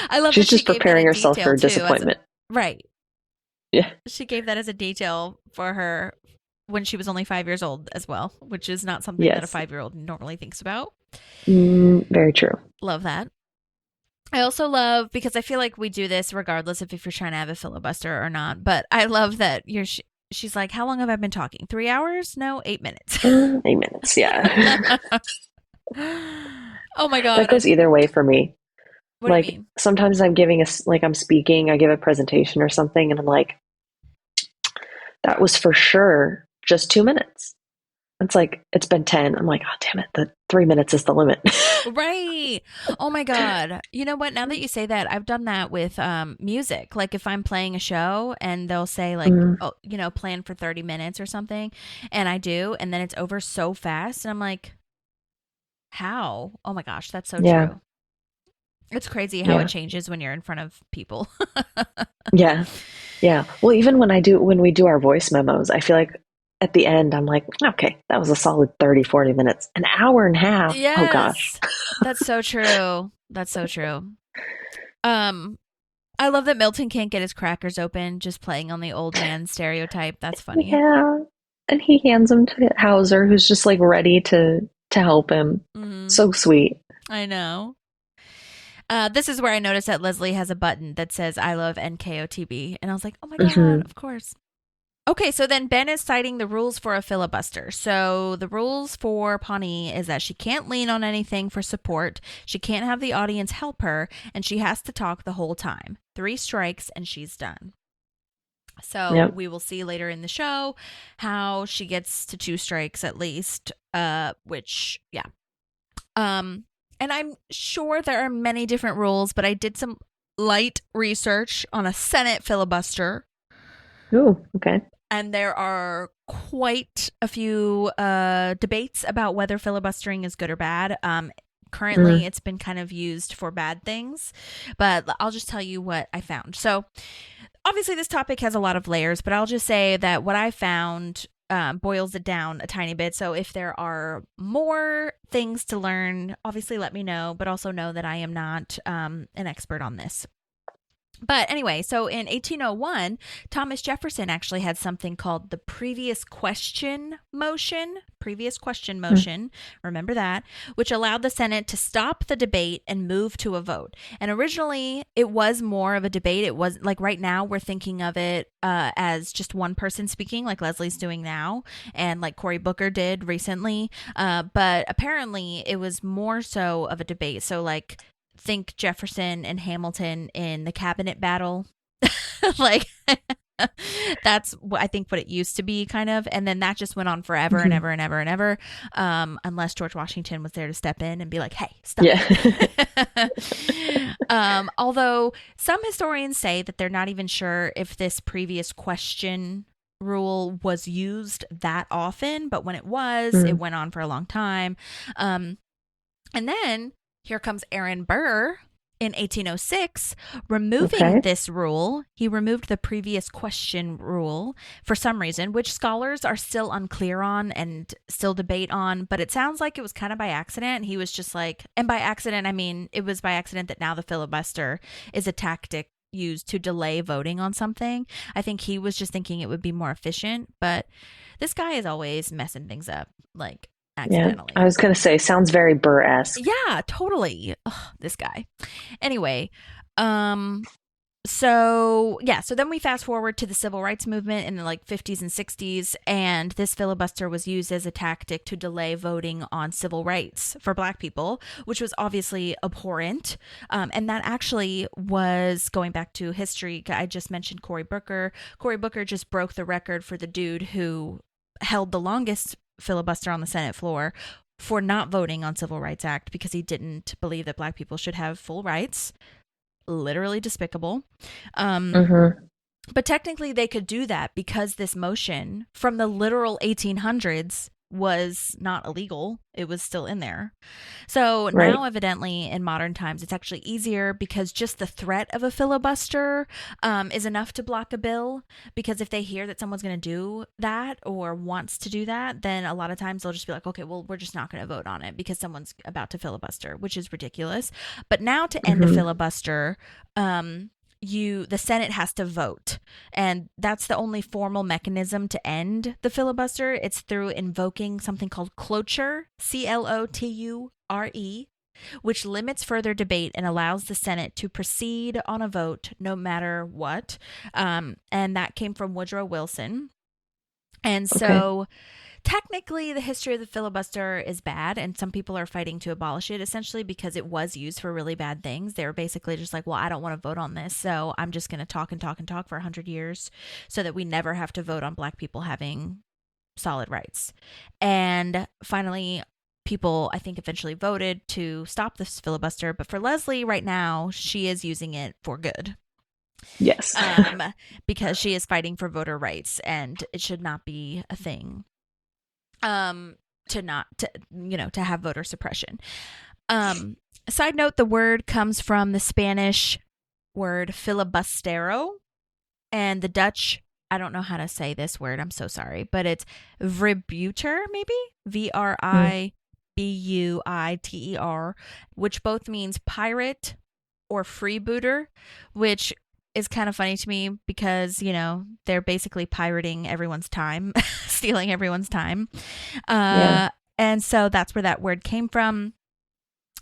I love She's that she just gave that preparing in herself detail for too. disappointment. Right. Yeah. She gave that as a detail for her when she was only 5 years old as well, which is not something that a Yes. 5-year-old normally thinks about. Very true. Love that. I also love, because I feel like we do this regardless of if you're trying to have a filibuster or not, but I love that she's like, how long have I been talking? 3 hours? No, 8 minutes. 8 minutes, yeah. Oh my God. That goes either way for me. What do you mean? Sometimes I'm I'm speaking, I give a presentation or something, and I'm like, that was for sure just 2 minutes. It's like, it's been 10. I'm like, oh, damn it. The 3 minutes is the limit. Right. Oh my God. You know what? Now that you say that, I've done that with music. Like if I'm playing a show and they'll say like, oh, plan for 30 minutes or something. And I do. And then it's over so fast. And I'm like, how? Oh my gosh. That's so true. It's crazy how it changes when you're in front of people. Yeah. Well, even when we do our voice memos, I feel like at the end, I'm like, okay, that was a solid 30, 40 minutes, an hour and a half. Yes. Oh gosh. That's so true. That's so true. I love that Milton can't get his crackers open, just playing on the old man stereotype. That's funny. Yeah. And he hands them to Hauser, who's just like ready to help him. Mm-hmm. So sweet. I know. This is where I noticed that Leslie has a button that says I love NKOTB. And I was like, oh my God, of course. Okay, so then Ben is citing the rules for a filibuster. So the rules for Pawnee is that she can't lean on anything for support, she can't have the audience help her, and she has to talk the whole time. 3 strikes and she's done. So we will see later in the show how she gets to 2 strikes at least, which, yeah. And I'm sure there are many different rules, but I did some light research on a Senate filibuster. Oh, okay. And there are quite a few debates about whether filibustering is good or bad. Currently, it's been kind of used for bad things, but I'll just tell you what I found. So obviously this topic has a lot of layers, but I'll just say that what I found boils it down a tiny bit. So if there are more things to learn, obviously let me know, but also know that I am not an expert on this. But anyway, so in 1801, Thomas Jefferson actually had something called the previous question motion. Remember that, which allowed the Senate to stop the debate and move to a vote. And originally, it was more of a debate. It was like right now we're thinking of it as just one person speaking, like Leslie's doing now, and like Cory Booker did recently. But apparently, it was more so of a debate. So like, think Jefferson and Hamilton in the cabinet battle. Like that's what I think what it used to be kind of. And then that just went on forever and ever and ever and ever. Unless George Washington was there to step in and be like, hey, stop. Yeah. Although some historians say that they're not even sure if this previous question rule was used that often, but when it was, it went on for a long time. And then here comes Aaron Burr in 1806, removing this rule. He removed the previous question rule for some reason, which scholars are still unclear on and still debate on, but it sounds like it was kind of by accident. He was just like, and by accident, I mean, it was by accident that now the filibuster is a tactic used to delay voting on something. I think he was just thinking it would be more efficient, but this guy is always messing things up, like, accidentally. Yeah, I was going to say, sounds very Burr-esque. Yeah, totally. Ugh, this guy. Anyway, so then we fast forward to the civil rights movement in the like 50s and 60s, and this filibuster was used as a tactic to delay voting on civil rights for Black people, which was obviously abhorrent. And that actually was, going back to history, I just mentioned Cory Booker. Cory Booker just broke the record for the dude who held the longest filibuster on the Senate floor for not voting on Civil Rights Act because he didn't believe that Black people should have full rights. Literally despicable. But technically they could do that because this motion from the literal 1800s was not illegal. It was still in there. So Right. now, evidently, in modern times, it's actually easier because just the threat of a filibuster is enough to block a bill. Because if they hear that someone's going to do that or wants to do that, then a lot of times they'll just be like, okay, well, we're just not going to vote on it because someone's about to filibuster, which is ridiculous. But now to end a filibuster, the Senate has to vote, and that's the only formal mechanism to end the filibuster. It's through invoking something called cloture, CLOTURE, which limits further debate and allows the Senate to proceed on a vote no matter what. And that came from Woodrow Wilson. And so technically, the history of the filibuster is bad, and some people are fighting to abolish it, essentially because it was used for really bad things. They were basically just like, well, I don't want to vote on this, so I'm just going to talk and talk and talk for 100 years so that we never have to vote on Black people having solid rights. And finally, people, I think, eventually voted to stop this filibuster. But for Leslie right now, she is using it for good. Yes. Because she is fighting for voter rights, and it should not be a thing. To have voter suppression. Side note, the word comes from the Spanish word filibustero, and the Dutch, I don't know how to say this word, I'm so sorry, but it's vrybuiter, maybe? VRIBUITER, which both means pirate or freebooter, which is kind of funny to me because, they're basically pirating everyone's time, stealing everyone's time. And so that's where that word came from.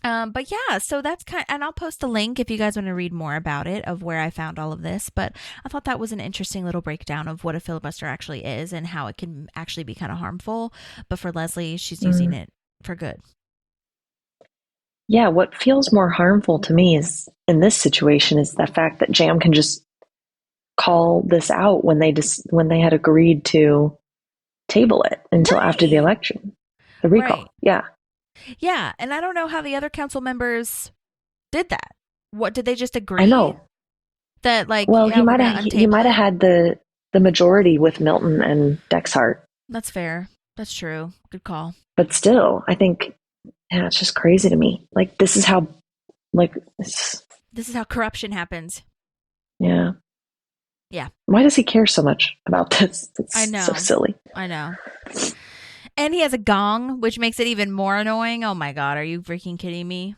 But yeah, so that's and I'll post a link if you guys want to read more about it, of where I found all of this. But I thought that was an interesting little breakdown of what a filibuster actually is and how it can actually be kind of harmful. But for Leslie, she's using it for good. Yeah, what feels more harmful to me is in this situation is the fact that Jam can just call this out when they had agreed to table it until after the election, the recall. Right. Yeah, and I don't know how the other council members did that. What did they just agree? I know that he might have had the majority with Milton and Dexhart. That's fair. That's true. Good call. But still, I think. Yeah, it's just crazy to me. This is how corruption happens. Yeah. Yeah. Why does he care so much about this? It's I know. So silly. I know. And he has a gong, which makes it even more annoying. Oh my God, are you freaking kidding me?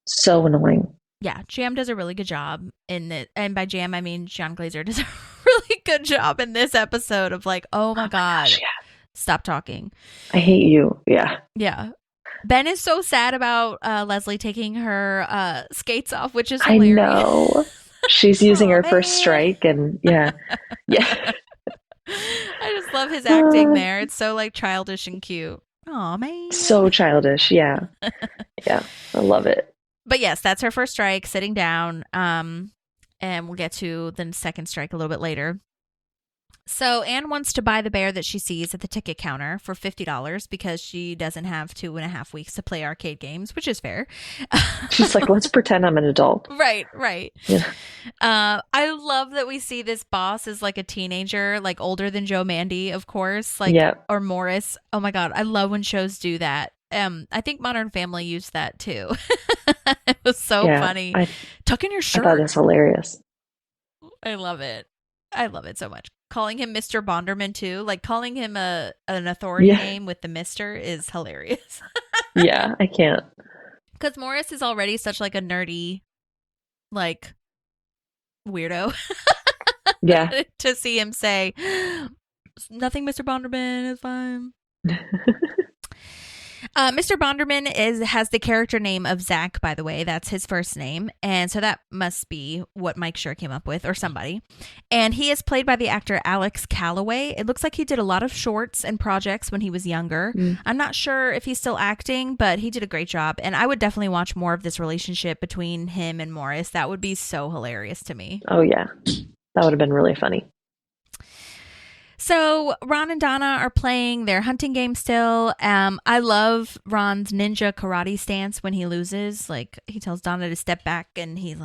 So annoying. Yeah, Jam does a really good job in it. And by Jam, I mean John Glazer does a really good job in this episode of oh my God, gosh, yeah. Stop talking. I hate you. Yeah. Yeah. Ben is so sad about Leslie taking her skates off, which is hilarious. I know. She's using her first strike, and yeah. I just love his acting there. It's so childish and cute. Oh man. So childish. Yeah. Yeah. I love it. But yes, that's her first strike, sitting down. And we'll get to the second strike a little bit later. So Anne wants to buy the bear that she sees at the ticket counter for $50 because she doesn't have 2.5 weeks to play arcade games, which is fair. She's like, let's pretend I'm an adult. Right. Yeah. I love that we see this boss as a teenager, older than Joe Mandy, of course, or Morris. Oh my God, I love when shows do that. I think Modern Family used that too. It was so funny. Tuck in your shirt. I thought it was hilarious. I love it. I love it so much. Calling him Mr. Bonderman too, calling him an authority name with the Mr. is hilarious. Yeah, I can't. Because Morris is already such a nerdy, weirdo. Yeah. To see him say, nothing, Mr. Bonderman, is fine. Mr. Bonderman has the character name of Zach, by the way. That's his first name. And so that must be what Mike Schur came up with, or somebody. And he is played by the actor Alex Calloway. It looks like he did a lot of shorts and projects when he was younger. I'm not sure if he's still acting, but he did a great job. And I would definitely watch more of this relationship between him and Morris. That would be so hilarious to me. Oh, yeah. That would have been really funny. So Ron and Donna are playing their hunting game still. I love Ron's ninja karate stance when he loses. He tells Donna to step back and he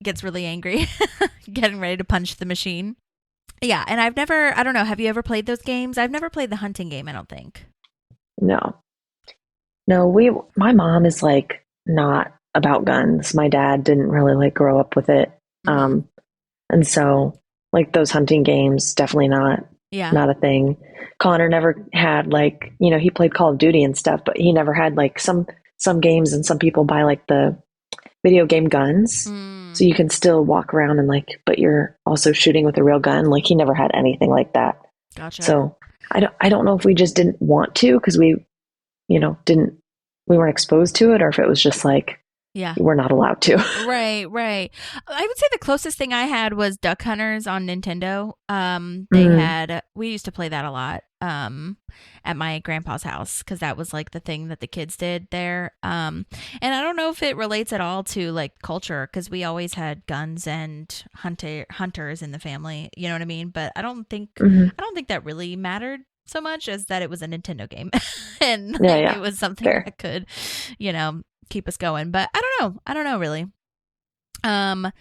gets really angry, getting ready to punch the machine. Yeah, and I don't know, have you ever played those games? I've never played the hunting game, I don't think. No. No, my mom is like not about guns. My dad didn't really like grow up with it. Mhm. And so like those hunting games, definitely Yeah. not a thing. Connor never had like, he played Call of Duty and stuff, but he never had like some games, and some people buy like the video game guns. So Mm, you can still walk around and like, but you're also shooting with a real gun. Like he never had anything like that. gotcha. So I don't know if we just didn't want to because we weren't exposed to it, or if it was just like Yeah. we're not allowed to. Right. I would say the closest thing I had was Duck Hunters on Nintendo. Mm, We used to play that a lot at my grandpa's house because that was like the thing that the kids did there. And I don't know if it relates at all to like culture because we always had guns and hunters in the family. You know what I mean? But hmm I don't think that really mattered so much as that it was a Nintendo game and Yeah, like yeah, it was something fair. that could, you know, keep us going. But I don't know. I don't know really. Um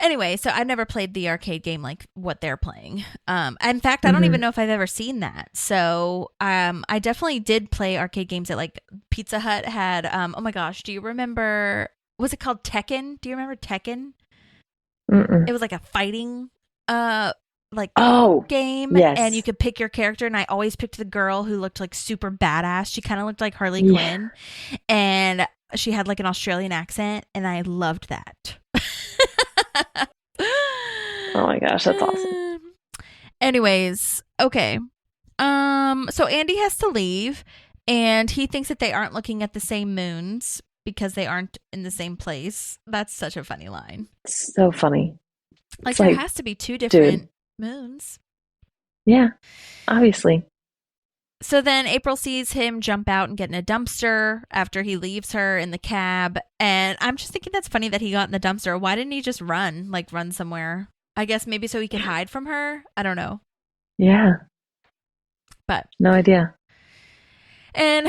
anyway, so I never played the arcade game like what they're playing. In fact, I don't even hmm know if I've ever seen that. So I definitely did play arcade games at like Pizza Hut had oh my gosh, do you remember, was it called Tekken? Do you remember Tekken? It Mm-mm. was like a fighting uh like Oh, game, and you yes. could pick your character, and I always picked the girl who looked like super badass. She kind of looked like Harley Yeah. Quinn, and she had like an Australian accent, and I loved that. Oh my gosh, that's awesome. Anyways, okay. So Andy has to leave, and he thinks that they aren't looking at the same moons because they aren't in the same place. That's such a funny line. So funny. Like It's there like, has to be two dude, different moons. yeah, obviously. So then April sees him jump out and get in a dumpster after he leaves her in the cab. And I'm just thinking that's funny that he got in the dumpster. Why didn't he just run? Like run somewhere? I guess maybe so he could hide from her. I don't know. Yeah, But no idea. and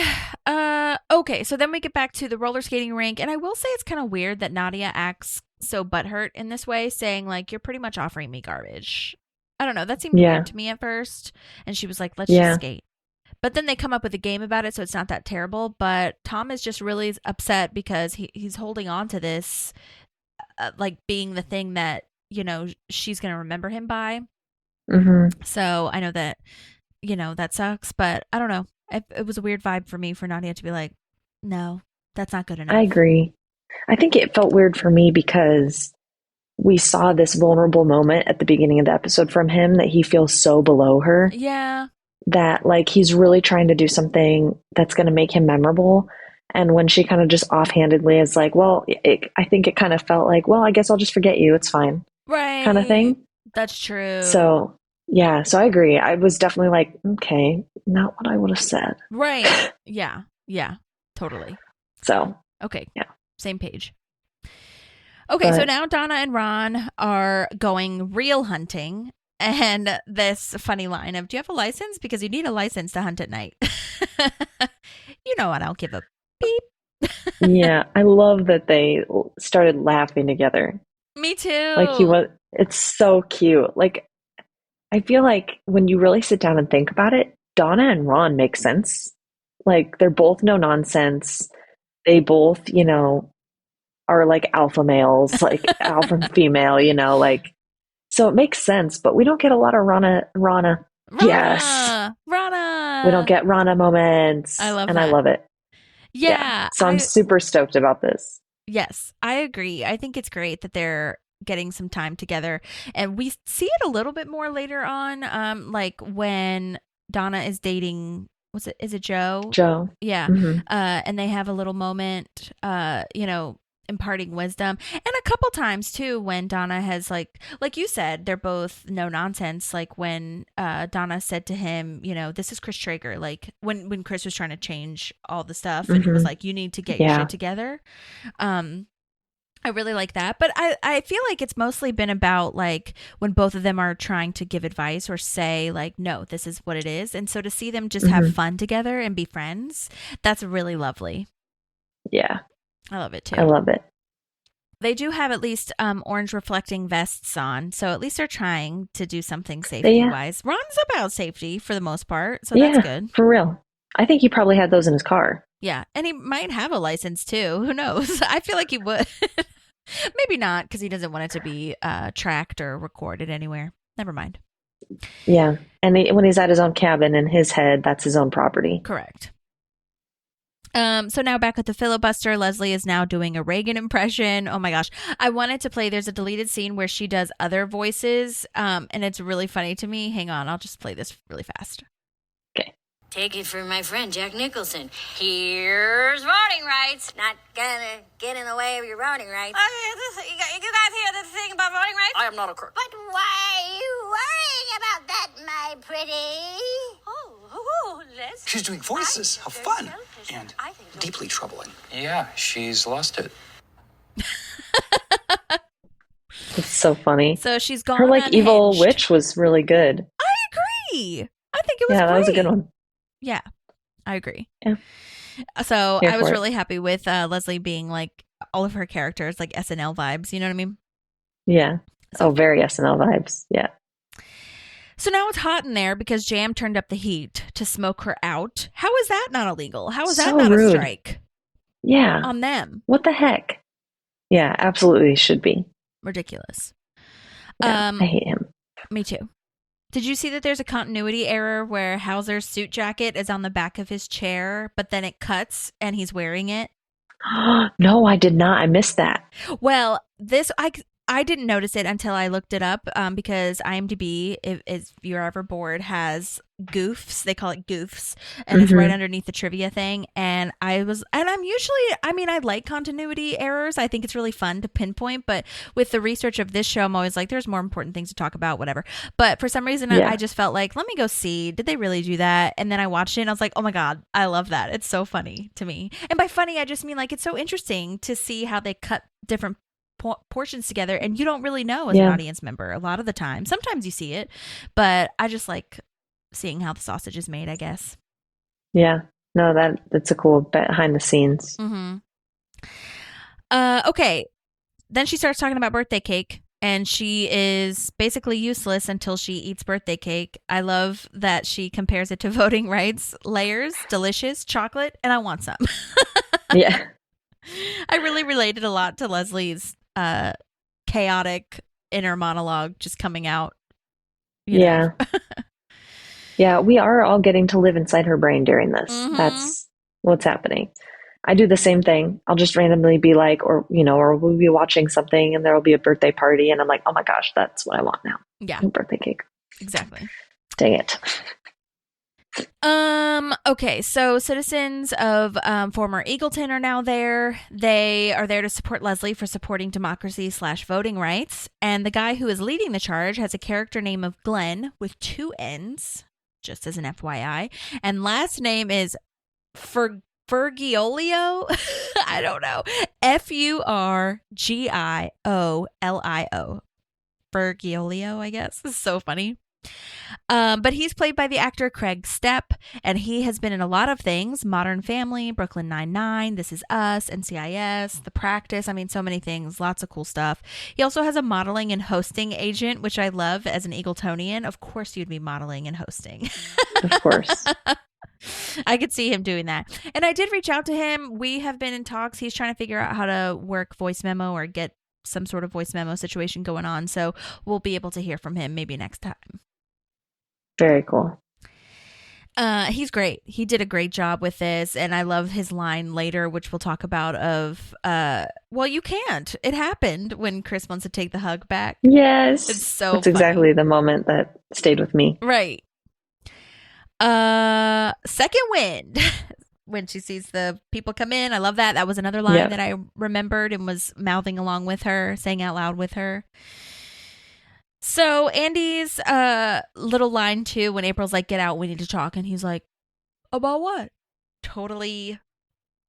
okay, so then we get back to the roller skating rink, and I will say it's kind of weird that Nadia acts so butthurt in this way, saying like you're pretty much offering me garbage. I don't know, that seemed weird Yeah, to me at first. And she was like, let's just yeah. skate. But then they come up with a game about it, so it's not that terrible. But Tom is just really upset because he's holding on to this, like being the thing that, she's going to remember him by. hmm So I know that, that sucks, but I don't know. It was a weird vibe for me for Nadia to be like, no, that's not good I enough. agree. I think it felt weird for me because we saw this vulnerable moment at the beginning of the episode from him that he feels so below her Yeah. that like he's really trying to do something that's going to make him memorable. And when she kind of just offhandedly is like, well, I think it kind of felt like, well, I guess I'll just forget you. It's fine, kind of Right. thing. That's true. So, yeah, so I agree. I was definitely like, okay, not what I would have said. Right. Yeah. Yeah. Totally. So, Okay. yeah, Same page. Okay, so but now Donna and Ron are going real hunting. And this funny line of, do you have a license? Because you need a license to hunt at night. You know I don't give a beep. yeah, I love that they started laughing together. Me Like too. it's so cute. Like, I feel like when you really sit down and think about it, Donna and Ron make sense. Like, they're both no nonsense. They both, are like alpha males, like alpha and female, like, so it makes sense, but we don't get a lot of Rana. Yes. Ronna! We don't Ronna! get Rana I moments, love and I that. love it. Yeah. Yeah, So I'm super stoked about this. yes, I agree. I think it's great that they're getting some time together. And we see it a little bit more later on, like when Donna is dating, is it Joe? Joe. Yeah. hmm And they have a little moment, imparting wisdom. And a couple times too when Donna has like you said, they're both no nonsense. Like when Donna said to him, this is Chris Traeger, like when Chris was trying to change all the stuff and was hmm like, you need to get your Yeah. shit together. Um I really like that. But I feel like it's mostly been about like when both of them are trying to give advice or say like, no, this is what it is. And so to see them just have hmm fun together and be friends, that's really lovely. Yeah. I love it I too. love it. They do have at least orange reflecting vests on, so at least they're trying to do something safety-wise. Ron's about safety for the most part, so that's good. For real. I think he probably had those in his car. Yeah, and he might have a license too. Who knows? I feel like he would. Maybe not, because he doesn't want it to be tracked or recorded anywhere. Never mind. Yeah, and when he's at his own cabin in his head, that's his own property. Correct. So now back at the filibuster, Leslie is now doing a Reagan impression. Oh my gosh. I wanted to play, there's a deleted scene where she does other voices, and it's really funny to me. Hang on, I'll just play this really fast. Okay. Take it from my friend Jack Nicholson. Here's voting rights. Not gonna get in the way of your voting rights. You guys hear the thing about voting rights? I am not a crook. But why are you worrying about that, my pretty? Leslie. She's doing voices. How fun. And deeply troubling. Yeah, she's lost it. It's so funny. So she's gone Her evil unhinged. witch was really good. I agree. I think it was Yeah, that was a great. good one. Yeah, I agree. Yeah. So Here I was for it. really happy with Leslie being all of her characters, like SNL vibes. You know what I mean? Yeah. Oh, very SNL vibes. Yeah. So now it's hot in there because Jam turned up the heat to smoke her out. How is that not illegal? How is that So not rude. a strike Yeah. on them? What the heck? Yeah, absolutely should be. Ridiculous. Yeah, I hate him. Me too. Did you see that there's a continuity error where Hauser's suit jacket is on the back of his chair, but then it cuts and he's wearing it? No, I did not. I missed that. Well, I didn't notice it until I looked it up because IMDb, if you're ever bored, has goofs. They call it goofs, and it's right underneath the trivia thing. And I like continuity errors. I think it's really fun to pinpoint, but with the research of this show, I'm always like, there's more important things to talk about, whatever. But for some reason, I just felt like, let me go see, did they really do that? And then I watched it and I was like, oh my God, I love that. It's so funny to me. And by funny, I just mean it's so interesting to see how they cut different portions together, and you don't really know as an audience member a lot of the time. Sometimes you see it, but I just like seeing how the sausage is made, I guess. Yeah. No, that's a cool behind the scenes. Okay. Then she starts talking about birthday cake, and she is basically useless until she eats birthday cake. I love that she compares it to voting rights. Layers, delicious, chocolate, and I want some. Yeah. I really related a lot to Leslie's chaotic inner monologue just coming out. Yeah. Yeah, we are all getting to live inside her brain during this. That's what's happening. I do the same thing. I'll just randomly be like, or we'll be watching something and there'll be a birthday party and I'm like, oh my gosh, that's what I want now. Yeah. Birthday cake. Exactly. Dang it. Okay, so citizens of former Eagleton are now there. They are there to support Leslie for supporting democracy/voting rights. And the guy who is leading the charge has a character name of Glenn with 2 N's, just as an FYI. And last name is Furgiolio. I don't know. Furgiolio. Furgiolio, I guess. This is so funny. But he's played by the actor Craig Stepp, and he has been in a lot of things: Modern Family, Brooklyn Nine-Nine, This Is Us, NCIS, The Practice. I mean, so many things, lots of cool stuff. He also has a modeling and hosting agent, which I love as an Eagletonian. Of course you'd be modeling and hosting. Of course. I could see him doing that. And I did reach out to him. We have been in talks. He's trying to figure out how to work voice memo or get some sort of voice memo situation going on. So we'll be able to hear from him maybe next time. Very cool. He's great. He did a great job with this, and I love his line later, which we'll talk about of, well, you can't. It happened when Chris wants to take the hug back. Yes. It's so That's funny. exactly the moment that stayed with me. Right. Second wind. When she sees the people come in. I love that. That was another line that I remembered and was mouthing along with her, saying out loud with her. So Andy's little line too, when April's like, get out, we need to talk. And he's like, about what? Totally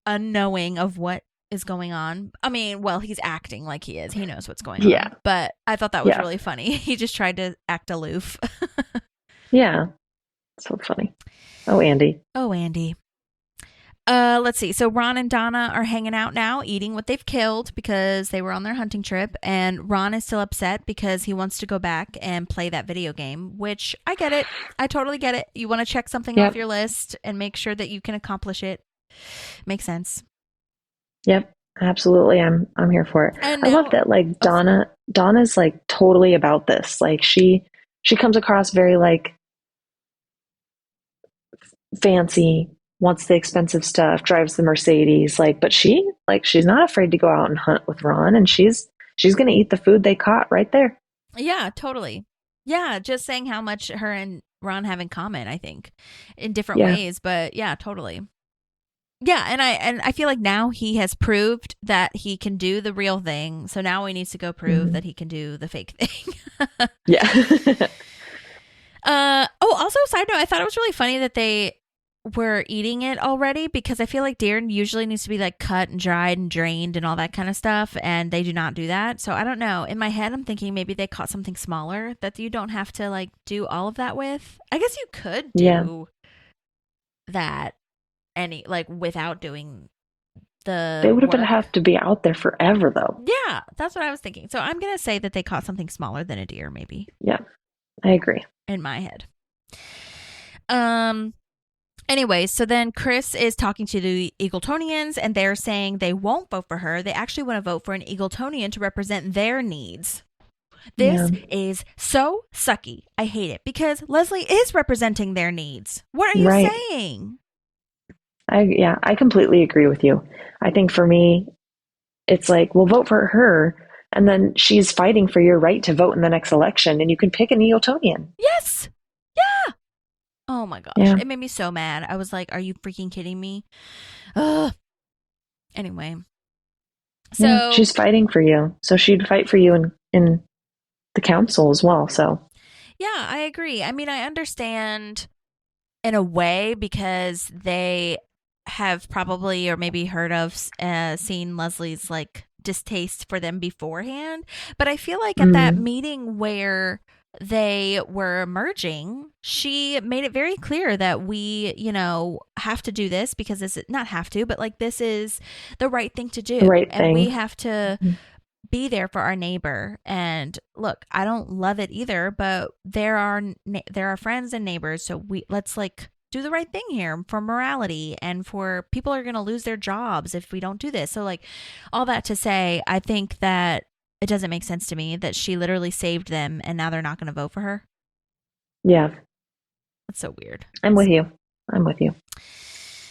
unknowing of what is going on. I mean, well, he's acting like he is. He knows what's going on. But I thought that was really funny. He just tried to act aloof. Yeah. So funny. Oh, Andy. Oh, Andy. Let's see. So Ron and Donna are hanging out now, eating what they've killed because they were on their hunting trip. And Ron is still upset because he wants to go back and play that video game, which I get it. I totally get it. You want to check something off your list and make sure that you can accomplish it. Makes sense. Yep, absolutely. I'm here for it. And I love that, like, Donna's like totally about this. Like, she comes across very like fancy, wants the expensive stuff, drives the Mercedes, like, but she's not afraid to go out and hunt with Ron, and she's going to eat the food they caught right there. Yeah, totally. Yeah, just saying how much her and Ron have in common, I think, in different ways, but yeah, totally. Yeah, and I feel like now he has proved that he can do the real thing, so now he needs to go prove that he can do the fake thing. Yeah. Also, side note, I thought it was really funny that they were eating it already, because I feel like deer usually needs to be like cut and dried and drained and all that kind of stuff, and they do not do that. So I don't know. In my head, I'm thinking maybe they caught something smaller that you don't have to like do all of that with. I guess you could do that without doing they would have to be out there forever though. Yeah, that's what I was thinking. So I'm gonna say that they caught something smaller than a deer, maybe. Yeah, I agree. In my head. Anyway, so then Chris is talking to the Eagletonians, and they're saying they won't vote for her. They actually want to vote for an Eagletonian to represent their needs. This is so sucky. I hate it, because Leslie is representing their needs. What are you saying? I completely agree with you. I think for me, it's like, we'll vote for her, and then she's fighting for your right to vote in the next election, and you can pick an Eagletonian. Yes. Yeah. Oh my gosh. Yeah. It made me so mad. I was like, are you freaking kidding me? Ugh. Anyway. So she's fighting for you. So she'd fight for you in the council as well. So yeah, I agree. I mean, I understand in a way, because they have probably or maybe heard of seen Leslie's like distaste for them beforehand. But I feel like at that meeting where they were merging, she made it very clear that we, have to do this because this is not have to, but like this is the right thing to do. And we have to be there for our neighbor. And look, I don't love it either, but there are friends and neighbors. So let's like do the right thing here for morality, and for people are going to lose their jobs if we don't do this. So like all that to say, I think that it doesn't make sense to me that she literally saved them and now they're not going to vote for her. Yeah. That's so weird. I'm with you.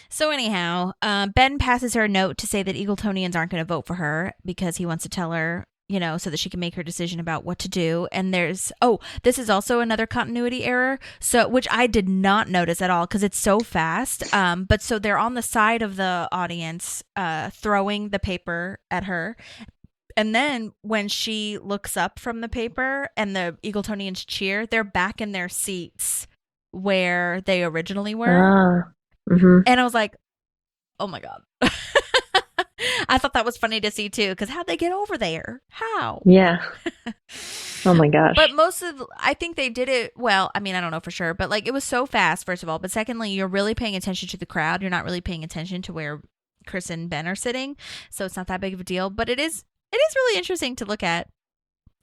So anyhow, Ben passes her a note to say that Eagletonians aren't going to vote for her because he wants to tell her, so that she can make her decision about what to do. And this is also another continuity error. So, which I did not notice at all because it's so fast. But so they're on the side of the audience, throwing the paper at her. And then when she looks up from the paper and the Eagletonians cheer, they're back in their seats where they originally were. And I was like, oh my God. I thought that was funny to see too, because how'd they get over there? How? Yeah. Oh my gosh. But I think they did it well. I mean, I don't know for sure, but like it was so fast, first of all. But secondly, you're really paying attention to the crowd. You're not really paying attention to where Chris and Ben are sitting. So it's not that big of a deal, but it is really interesting to look at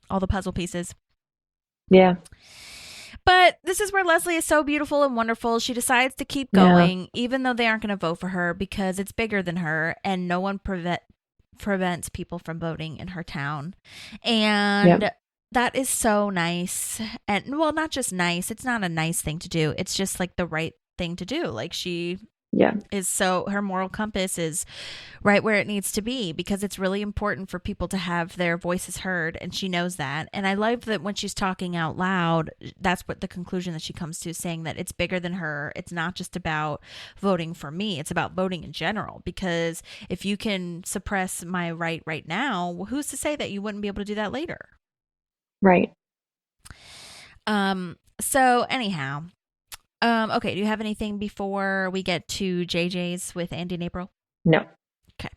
all the puzzle pieces. Yeah. But this is where Leslie is so beautiful and wonderful. She decides to keep going, even though they aren't going to vote for her, because it's bigger than her and no one prevents people from voting in her town. And that is so nice. And well, not just nice. It's not a nice thing to do. It's just like the right thing to do. Like she is her moral compass is right where it needs to be, because it's really important for people to have their voices heard, and she knows that. And I love that when she's talking out loud, that's what the conclusion that she comes to, saying that it's bigger than her. It's not just about voting for me, it's about voting in general, because if you can suppress my right now, who's to say that you wouldn't be able to do that later? Right. So anyhow, okay, do you have anything before we get to JJ's with Andy and April? No. Okay.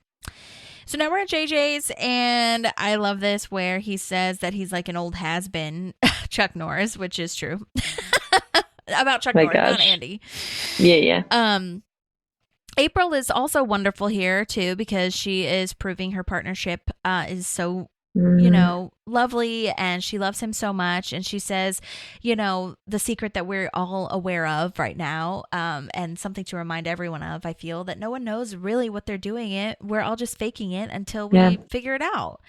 So now we're at JJ's, and I love this where he says that he's like an old has-been, Chuck Norris, which is true. About Chuck Norris, not Andy. Yeah. April is also wonderful here too, because she is proving her partnership is so, lovely, and she loves him so much. And she says, the secret that we're all aware of right now, and something to remind everyone of, I feel, that no one knows really what they're doing it. We're all just faking it until we figure it out.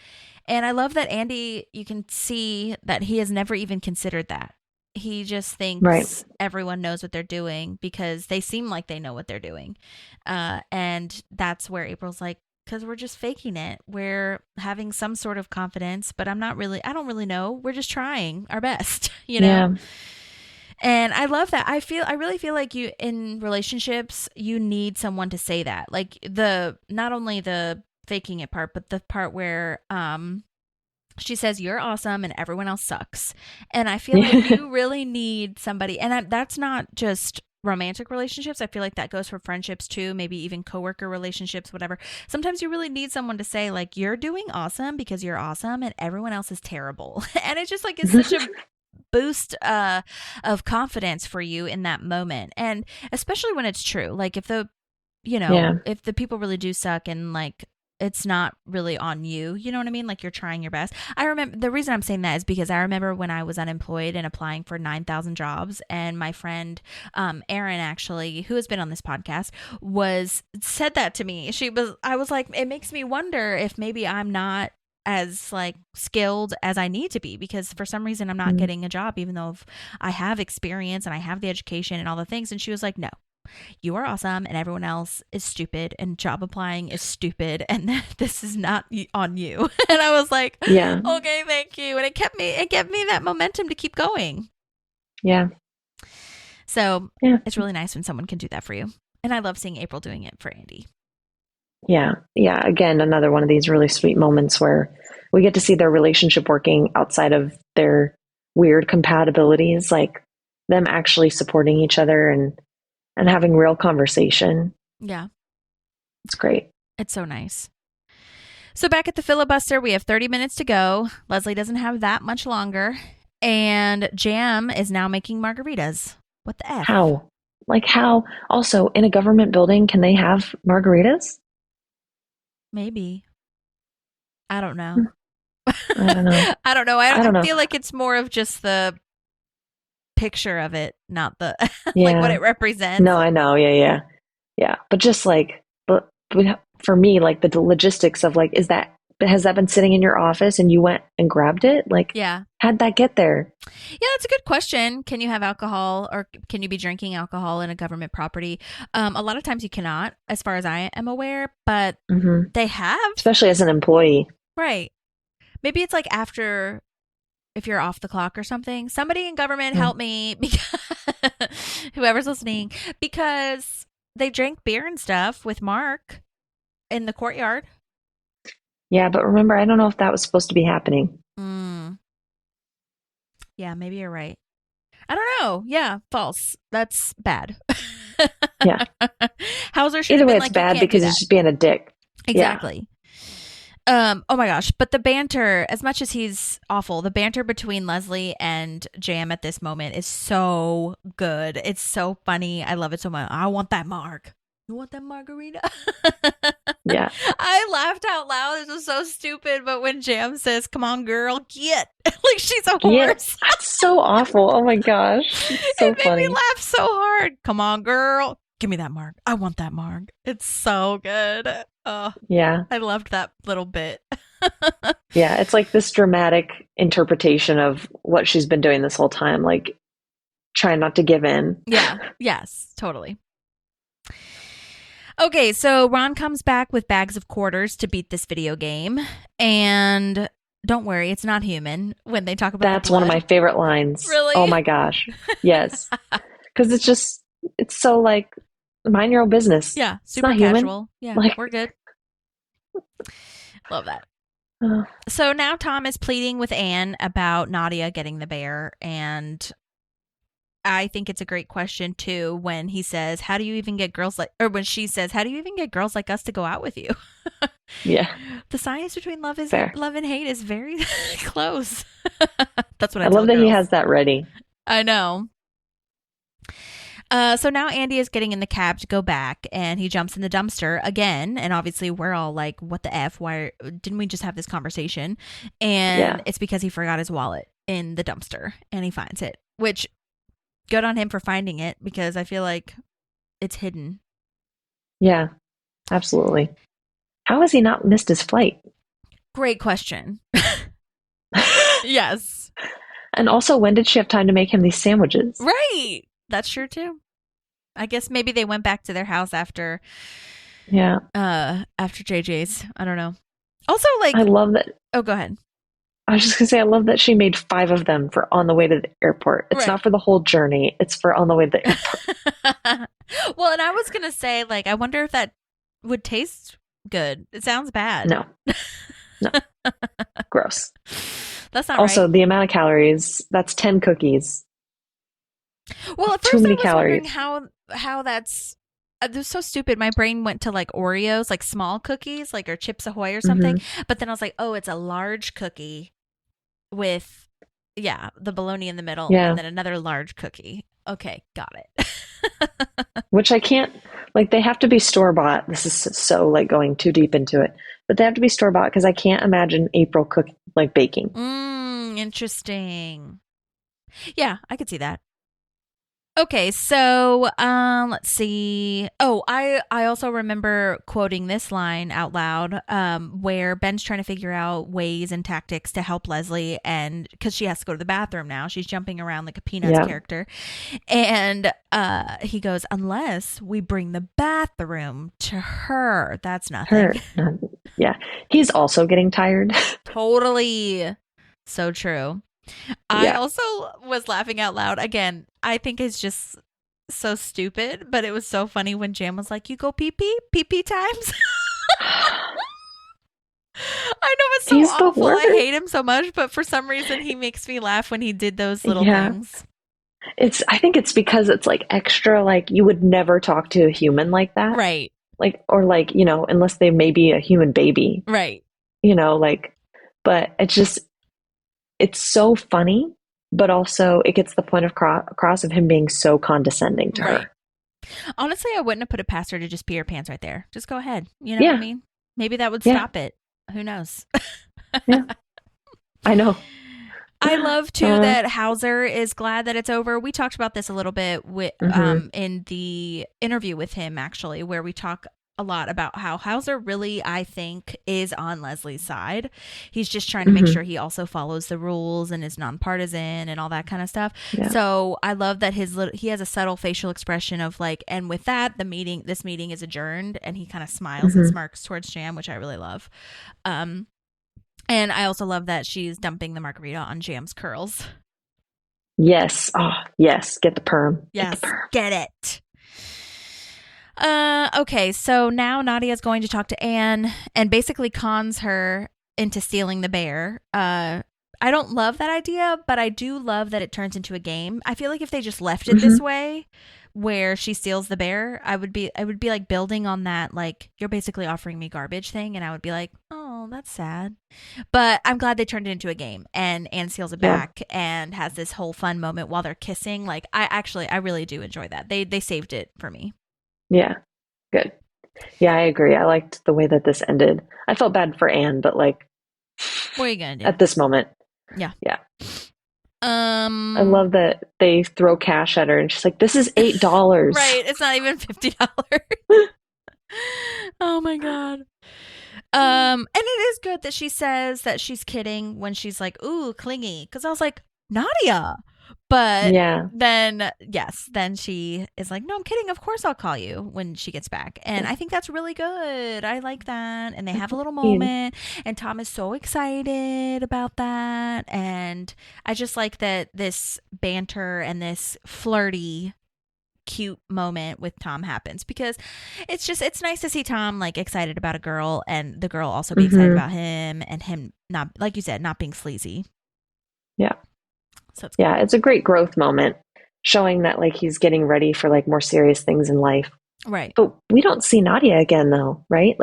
And I love that Andy, you can see that he has never even considered that. He just thinks everyone knows what they're doing because they seem like they know what they're doing. And that's where April's like, because we're just faking it. We're having some sort of confidence, but I don't really know. We're just trying our best, Yeah. And I love that. I really feel like you, in relationships, you need someone to say that. Like not only the faking it part, but the part where, she says, you're awesome and everyone else sucks. And I feel like you really need somebody. And that's not just romantic relationships. I feel like that goes for friendships too, maybe even coworker relationships, whatever. Sometimes you really need someone to say, like, you're doing awesome because you're awesome and everyone else is terrible. And it's just like, it's such a boost of confidence for you in that moment. And especially when it's true. Like if if the people really do suck and like, it's not really on you. You know what I mean? Like you're trying your best. I remember the reason I'm saying that is because I remember when I was unemployed and applying for 9,000 jobs, and my friend, Erin, actually, who has been on this podcast, said that to me. I was like, it makes me wonder if maybe I'm not as like skilled as I need to be, because for some reason I'm not getting a job, even though I have experience and I have the education and all the things. And she was like, no, you are awesome and everyone else is stupid and job applying is stupid and this is not on you. And I was like, okay, thank you. And it gave me that momentum to keep going. Yeah. So it's really nice when someone can do that for you. And I love seeing April doing it for Andy. Yeah. Yeah. Again, another one of these really sweet moments where we get to see their relationship working outside of their weird compatibilities, like them actually supporting each other and having real conversation. Yeah. It's great. It's so nice. So back at the filibuster, we have 30 minutes to go. Leslie doesn't have that much longer. And Jam is now making margaritas. What the F? How? Like how? Also, in a government building, can they have margaritas? Maybe. I don't know. I don't know. I don't know. I don't know. feel like it's more of just the picture of it, not the like what it represents. No, I know. Yeah. But just like, but for me, like the logistics of like, has that been sitting in your office and you went and grabbed it? Like, how'd that get there? Yeah, that's a good question. Can you have alcohol, or can you be drinking alcohol in a government property? A lot of times you cannot, as far as I am aware, but they have. Especially as an employee. Right. Maybe it's like after, if you're off the clock or something. Somebody in government help me, because whoever's listening, because they drank beer and stuff with Mark in the courtyard. Yeah, but remember, I don't know if that was supposed to be happening. Yeah, maybe you're right. I don't know. Yeah, false. That's bad. Yeah. Hauser should Either way, have been it's bad because he's just being a dick. Exactly. Oh my gosh. But the banter, as much as he's awful, the banter between Leslie and Jam at this moment is so good. It's so funny. I love it so much. I want that marg. You want that margarita? Yeah. I laughed out loud. This was so stupid. But when Jam says, come on, girl, get. Like she's a horse. That's so awful. Oh my gosh. It's so funny. It made me laugh so hard. Come on, girl. Give me that marg. I want that marg. It's so good. Oh, yeah. I loved that little bit. Yeah. It's like this dramatic interpretation of what she's been doing this whole time. Like trying not to give in. Yeah. Yes, totally. Okay, so Ron comes back with bags of quarters to beat this video game. And don't worry, it's not human when they talk about That's one of my favorite lines. Really? Oh my gosh. Yes. Because it's so like, mind your own business. Yeah, super casual. Human. Yeah, we're good. Love that. So now Tom is pleading with Anne about Nadia getting the bear, and I think it's a great question too when he says, how do you even get girls like, or when she says, how do you even get girls like us to go out with you? Yeah. The science between love and hate is very close. That's what I love that he has that ready. I know. So now Andy is getting in the cab to go back, and he jumps in the dumpster again. And obviously, we're all like, "What the f? Why didn't we just have this conversation?" And it's because he forgot his wallet in the dumpster, and he finds it. Which, good on him for finding it, because I feel like it's hidden. Yeah, absolutely. How has he not missed his flight? Great question. Yes. And also, when did she have time to make him these sandwiches? Right. That's true too. I guess maybe they went back to their house after JJ's. I don't know. Also, like, I love that. Oh, go ahead. I was just gonna say, I love that she made 5 of them for on the way to the airport. It's not for the whole journey. It's for on the way to the airport. Well, and I was gonna say, like, I wonder if that would taste good. It sounds bad. No. Gross. That's not also, right. the amount of calories, that's 10 cookies. Well, at Too first many I was calories. wondering how that's it was so stupid. My brain went to like Oreos, like small cookies, like or Chips Ahoy or something. But then I was like, oh, it's a large cookie with the bologna in the middle, and then another large cookie. Okay, got it. Which I can't, like, they have to be store-bought. This is so, like, going too deep into it. But they have to be store-bought because I can't imagine April baking. Interesting. Yeah, I could see that. Okay, so let's see. Oh, I also remember quoting this line out loud, where Ben's trying to figure out ways and tactics to help Leslie, and because she has to go to the bathroom now, she's jumping around like a Peanuts character, and he goes, "Unless we bring the bathroom to her, that's nothing." Yeah, he's also getting tired. Totally, so true. I also was laughing out loud. Again, I think it's just so stupid, but it was so funny when Jam was like, "You go pee-pee? Pee-pee times?" I know it's so awful. I hate him so much, but for some reason he makes me laugh when he did those little things. I think it's because it's like extra, like you would never talk to a human like that. Right. Like, or like, you know, unless they may be a human baby. Right. You know, like, but it's so funny, but also it gets the point across of him being so condescending to her. Honestly, I wouldn't have put it past her to just pee her pants right there. Just go ahead. You know what I mean? Maybe that would stop it. Who knows? I know. I love too that Hauser is glad that it's over. We talked about this a little bit with in the interview with him, actually, where we talk a lot about how Hauser really, I think, is on Leslie's side. He's just trying to make sure he also follows the rules and is nonpartisan and all that kind of stuff. Yeah. So I love that he has a subtle facial expression of like, and with that, this meeting is adjourned, and he kind of smiles and smirks towards Jam, which I really love. And I also love that she's dumping the margarita on Jam's curls. Yes. Oh, yes. Get the perm. Yes. Get it. Okay, so now Nadia is going to talk to Anne and basically cons her into stealing the bear. I don't love that idea, but I do love that it turns into a game. I feel like if they just left it this way, where she steals the bear, I would be like building on that, like, you're basically offering me garbage thing, and I would be like, oh, that's sad. But I'm glad they turned it into a game, and Anne steals it back and has this whole fun moment while they're kissing. Like, I really do enjoy that. They saved it for me. Yeah, good. Yeah, I agree. I liked the way that this ended. I felt bad for Anne, but like, what are you gonna do at this moment? Yeah. I love that they throw cash at her, and she's like, "This is $8." Right? It's not even $50. Oh my god. And it is good that she says that she's kidding when she's like, "Ooh, clingy," because I was like, Nadia. But then she is like, "No, I'm kidding. Of course I'll call you when she gets back." And I think that's really good. I like that. And they have a little moment, and Tom is so excited about that. And I just like that this banter and this flirty, cute moment with Tom happens, because it's nice to see Tom like excited about a girl, and the girl also be excited about him, and him not, like you said, not being sleazy. Yeah. So it's a great growth moment, showing that like he's getting ready for like more serious things in life. Right. But we don't see Nadia again though, right?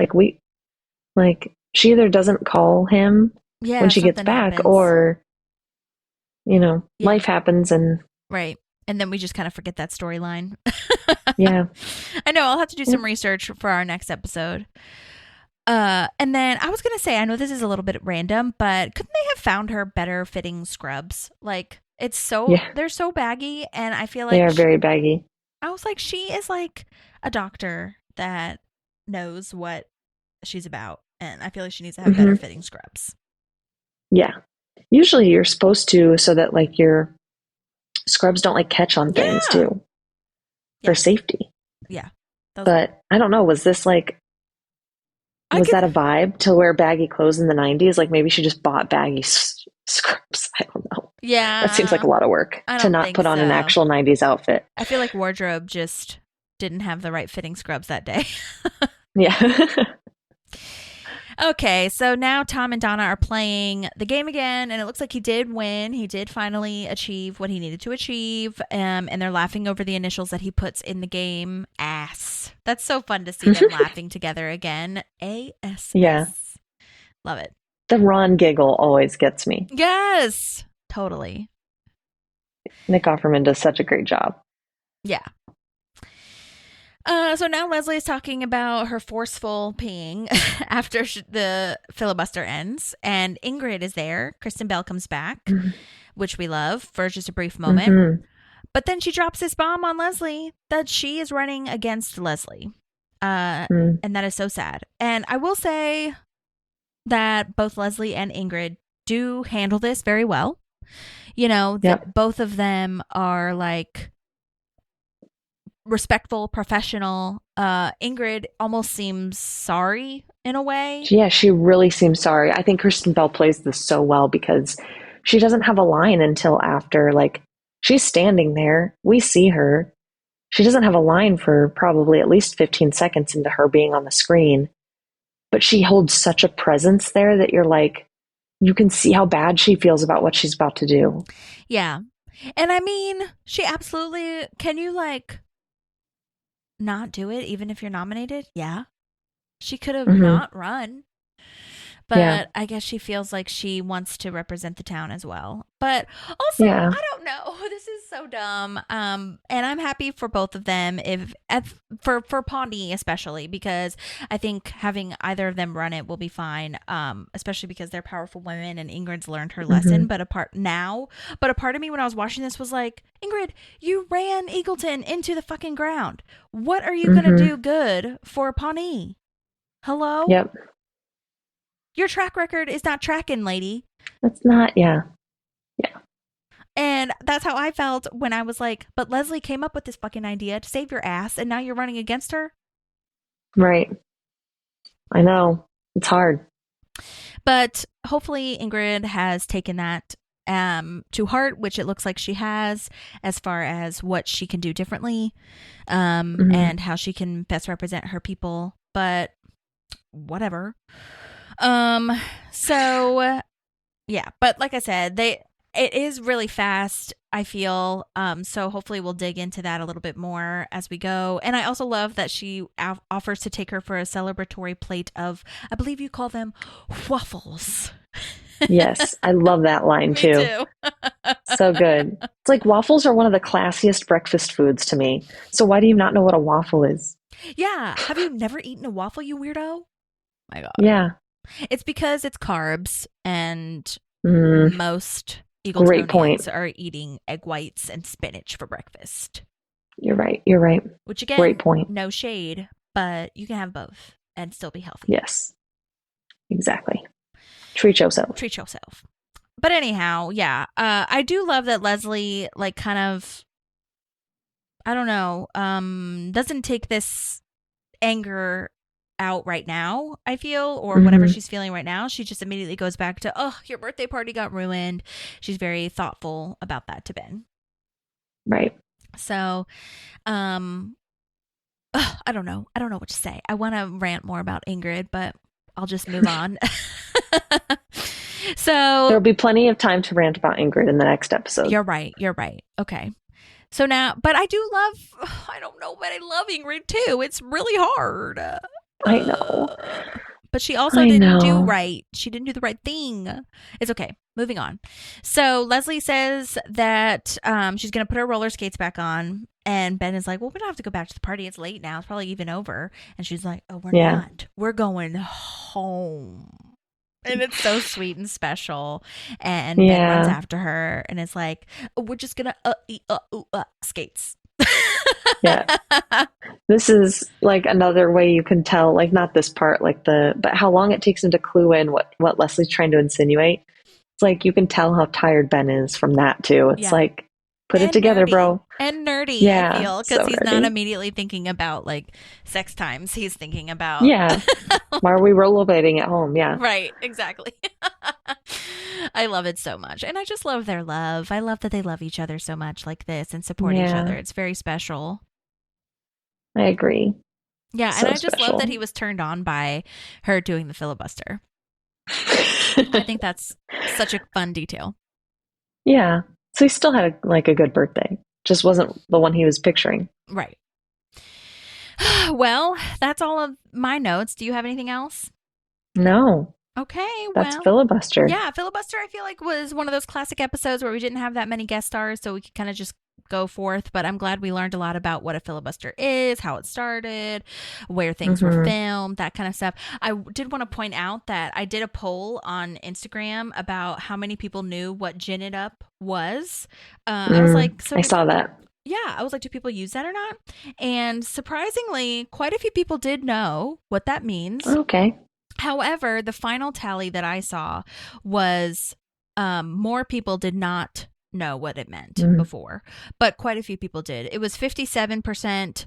Like she either doesn't call him when she gets back happens. Or, you know, life happens and. Right. And then we just kind of forget that storyline. Yeah. I know. I'll have to do some research for our next episode. And then I was going to say, I know this is a little bit random, but couldn't they have found her better fitting scrubs? Like, it's so, they're so baggy. And I feel like they are very baggy. I was like, she is like a doctor that knows what she's about. And I feel like she needs to have better fitting scrubs. Yeah. Usually you're supposed to, so that like your scrubs don't like catch on things too. For safety. Yeah. But I don't know, was this like, was that a vibe to wear baggy clothes in the 90s? Like maybe she just bought baggy scrubs. I don't know. Yeah. That seems like a lot of work to not put on an actual 90s outfit. I feel like wardrobe just didn't have the right fitting scrubs that day. Yeah. Okay, so now Tom and Donna are playing the game again, and it looks like he did win. He did finally achieve what he needed to achieve, and they're laughing over the initials that he puts in the game. Ass. That's so fun to see them laughing together again. ASS. Yeah. Love it. The Ron giggle always gets me. Yes, totally. Nick Offerman does such a great job. Yeah. So now Leslie is talking about her forceful peeing after the filibuster ends, and Ingrid is there. Kristen Bell comes back, which we love, for just a brief moment. But then she drops this bomb on Leslie that she is running against Leslie. And that is so sad. And I will say that both Leslie and Ingrid do handle this very well. You know, both of them are like respectful, professional. Ingrid almost seems sorry in a way. Yeah, she really seems sorry. I think Kristen Bell plays this so well because she doesn't have a line until after, like, she's standing there. We see her. She doesn't have a line for probably at least 15 seconds into her being on the screen. But she holds such a presence there that you're like, you can see how bad she feels about what she's about to do. Yeah. And I mean, she absolutely, can you like not do it even if you're nominated? Yeah. She could have not run. But I guess she feels like she wants to represent the town as well. But also, I don't know. This is so dumb. And I'm happy for both of them, for Pawnee especially, because I think having either of them run it will be fine. Especially because they're powerful women and Ingrid's learned her lesson. But a part of me when I was watching this was like, Ingrid, you ran Eagleton into the fucking ground. What are you gonna do good for Pawnee? Hello? Yep. Your track record is not tracking, lady. That's not, yeah. And that's how I felt when I was like, but Leslie came up with this fucking idea to save your ass, and now you're running against her? Right. I know. It's hard. But hopefully Ingrid has taken that to heart, which it looks like she has, as far as what she can do differently, and how she can best represent her people. But whatever. So yeah, but like I said, it is really fast, I feel. So hopefully we'll dig into that a little bit more as we go. And I also love that she offers to take her for a celebratory plate of, I believe you call them waffles. Yes, I love that line too. Me too. So good. It's like waffles are one of the classiest breakfast foods to me. So why do you not know what a waffle is? Yeah. Have you never eaten a waffle, you weirdo? My God. Yeah. It's because it's carbs, and most Eagletonians are eating egg whites and spinach for breakfast. You're right. You're right. Which again, great point. No shade, but you can have both and still be healthy. Yes. Exactly. Treat yourself. Treat yourself. But anyhow, yeah. I do love that Leslie, like, kind of, I don't know, doesn't take this anger out right now, I feel, or whatever she's feeling right now. She just immediately goes back to, oh, your birthday party got ruined. She's very thoughtful about that to Ben. Right. So, I don't know what to say. I want to rant more about Ingrid, but I'll just move on. So there'll be plenty of time to rant about Ingrid in the next episode. You're right. Okay. So now, but I do love, I don't know, but I love Ingrid too. It's really hard. I know. But she also didn't do right. She didn't do the right thing. It's okay. moving on. So Leslie says that she's going to put her roller skates back on. And Ben is like, well, we don't have to go back to the party. It's late now. It's probably even over. And she's like, oh, we're not. We're going home. And it's so sweet and special. And Ben runs after her. And it's like, oh, we're just going to skates. Yeah. This is like another way you can tell, like not this part, like but how long it takes him to clue in what Leslie's trying to insinuate. It's like you can tell how tired Ben is from that too. It's like, put it together, nerdy. bro. And nerdy, yeah, I feel, because so he's nerdy. not immediately thinking about like sex times. He's thinking about why are we rollerblading at home? Yeah, right, exactly. I love it so much, and I just love their love. I love that they love each other so much like this and support each other. It's very special. I agree. Yeah, so and I just special. love that he was turned on by her doing the filibuster. I think that's such a fun detail. Yeah. So he still had a good birthday. Just wasn't the one he was picturing. Right. Well, that's all of my notes. Do you have anything else? No. Okay, That's Filibuster. Yeah, Filibuster I feel like was one of those classic episodes where we didn't have that many guest stars, so we could kind of just go forth. But I'm glad we learned a lot about what a filibuster is, how it started, where things were filmed, that kind of stuff. I did want to point out that I did a poll on Instagram about how many people knew what Gin It Up was. I was like, I saw that. Yeah, I was like, do people use that or not? And surprisingly, quite a few people did know what that means. Okay. However, the final tally that I saw was more people did not know what it meant before, but quite a few people did. It was 57%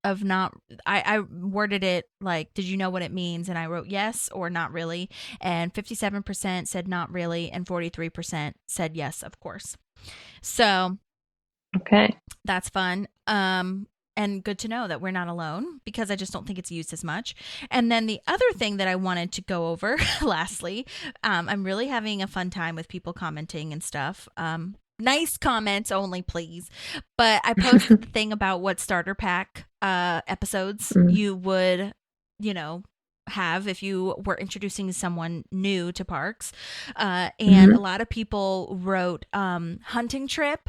of not. I worded it like, did you know what it means? And I wrote yes or not really. And 57% said not really. And 43% said yes, of course. So, okay, that's fun. And good to know that we're not alone, because I just don't think it's used as much. And then the other thing that I wanted to go over, lastly, I'm really having a fun time with people commenting and stuff. Nice comments only, please. But I posted the thing about what starter pack episodes you would, have if you were introducing someone new to parks. And a lot of people wrote hunting trip.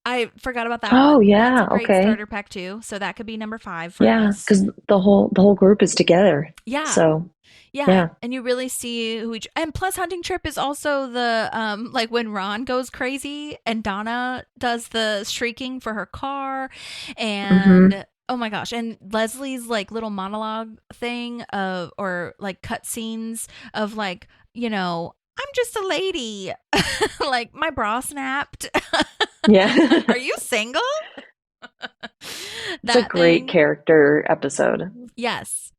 I forgot about that. Oh, one. yeah. That's a great Okay. starter pack too. So that could be number 5 for us. because the whole group is together. Yeah. So yeah. And you really see who and plus hunting trip is also the like when Ron goes crazy and Donna does the shrieking for her car and oh my gosh, and Leslie's like little monologue thing of or like cut scenes of like, I'm just a lady. Like my bra snapped. yeah. Are you single? It's a great character episode. Yes.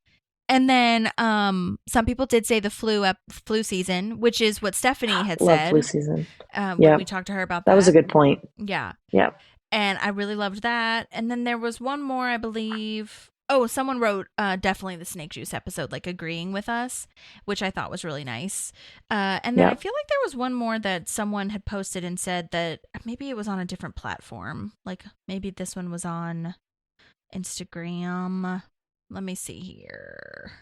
And then some people did say the flu season, which is what Stephanie had Love said. flu season. When we talked to her about that. That was a good point. Yeah. Yeah. And I really loved that. And then there was one more, I believe. Oh, someone wrote definitely the snake juice episode, like agreeing with us, which I thought was really nice. And then I feel like there was one more that someone had posted and said that maybe it was on a different platform. Like maybe this one was on Instagram. Let me see here.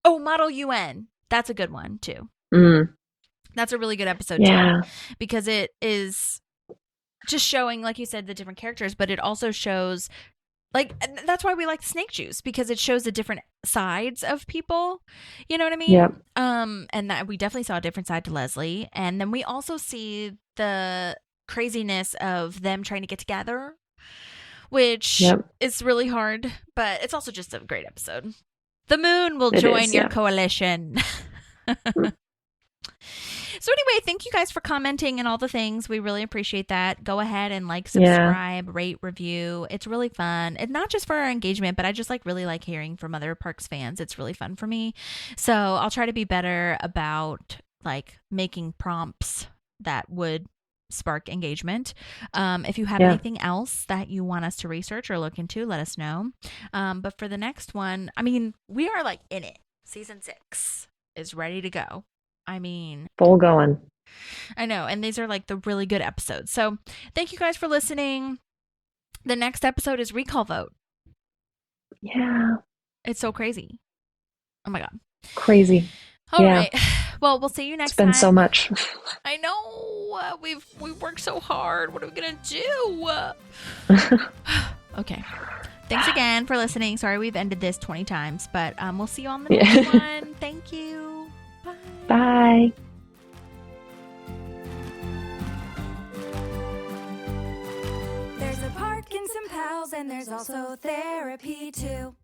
Oh, Model UN. That's a good one too. That's a really good episode too. Because it is just showing, like you said, the different characters, but it also shows like, that's why we like snake juice, because it shows the different sides of people. You know what I mean? Yep. And that we definitely saw a different side to Leslie. And then we also see the craziness of them trying to get together, which is really hard, but it's also just a great episode. The moon will join your coalition. So anyway, thank you guys for commenting and all the things. We really appreciate that. Go ahead and like, subscribe, rate, review. It's really fun. And not just for our engagement, but I just really like hearing from other parks fans. It's really fun for me. So I'll try to be better about like making prompts that would spark engagement. If you have anything else that you want us to research or look into, let us know. But for the next one, I mean, we are like in it. Season 6 is ready to go. I mean, full going. I know. And these are like the really good episodes. So thank you guys for listening. The next episode is Recall Vote. Yeah. It's so crazy. Oh my God. Crazy. All right. Well, we'll see you next time. It's been so much. I know. We've worked so hard. What are we going to do? Okay. Thanks again for listening. Sorry we've ended this 20 times, but we'll see you on the next one. Thank you. Bye. Bye. There's a Parkinson Pals and there's also therapy too.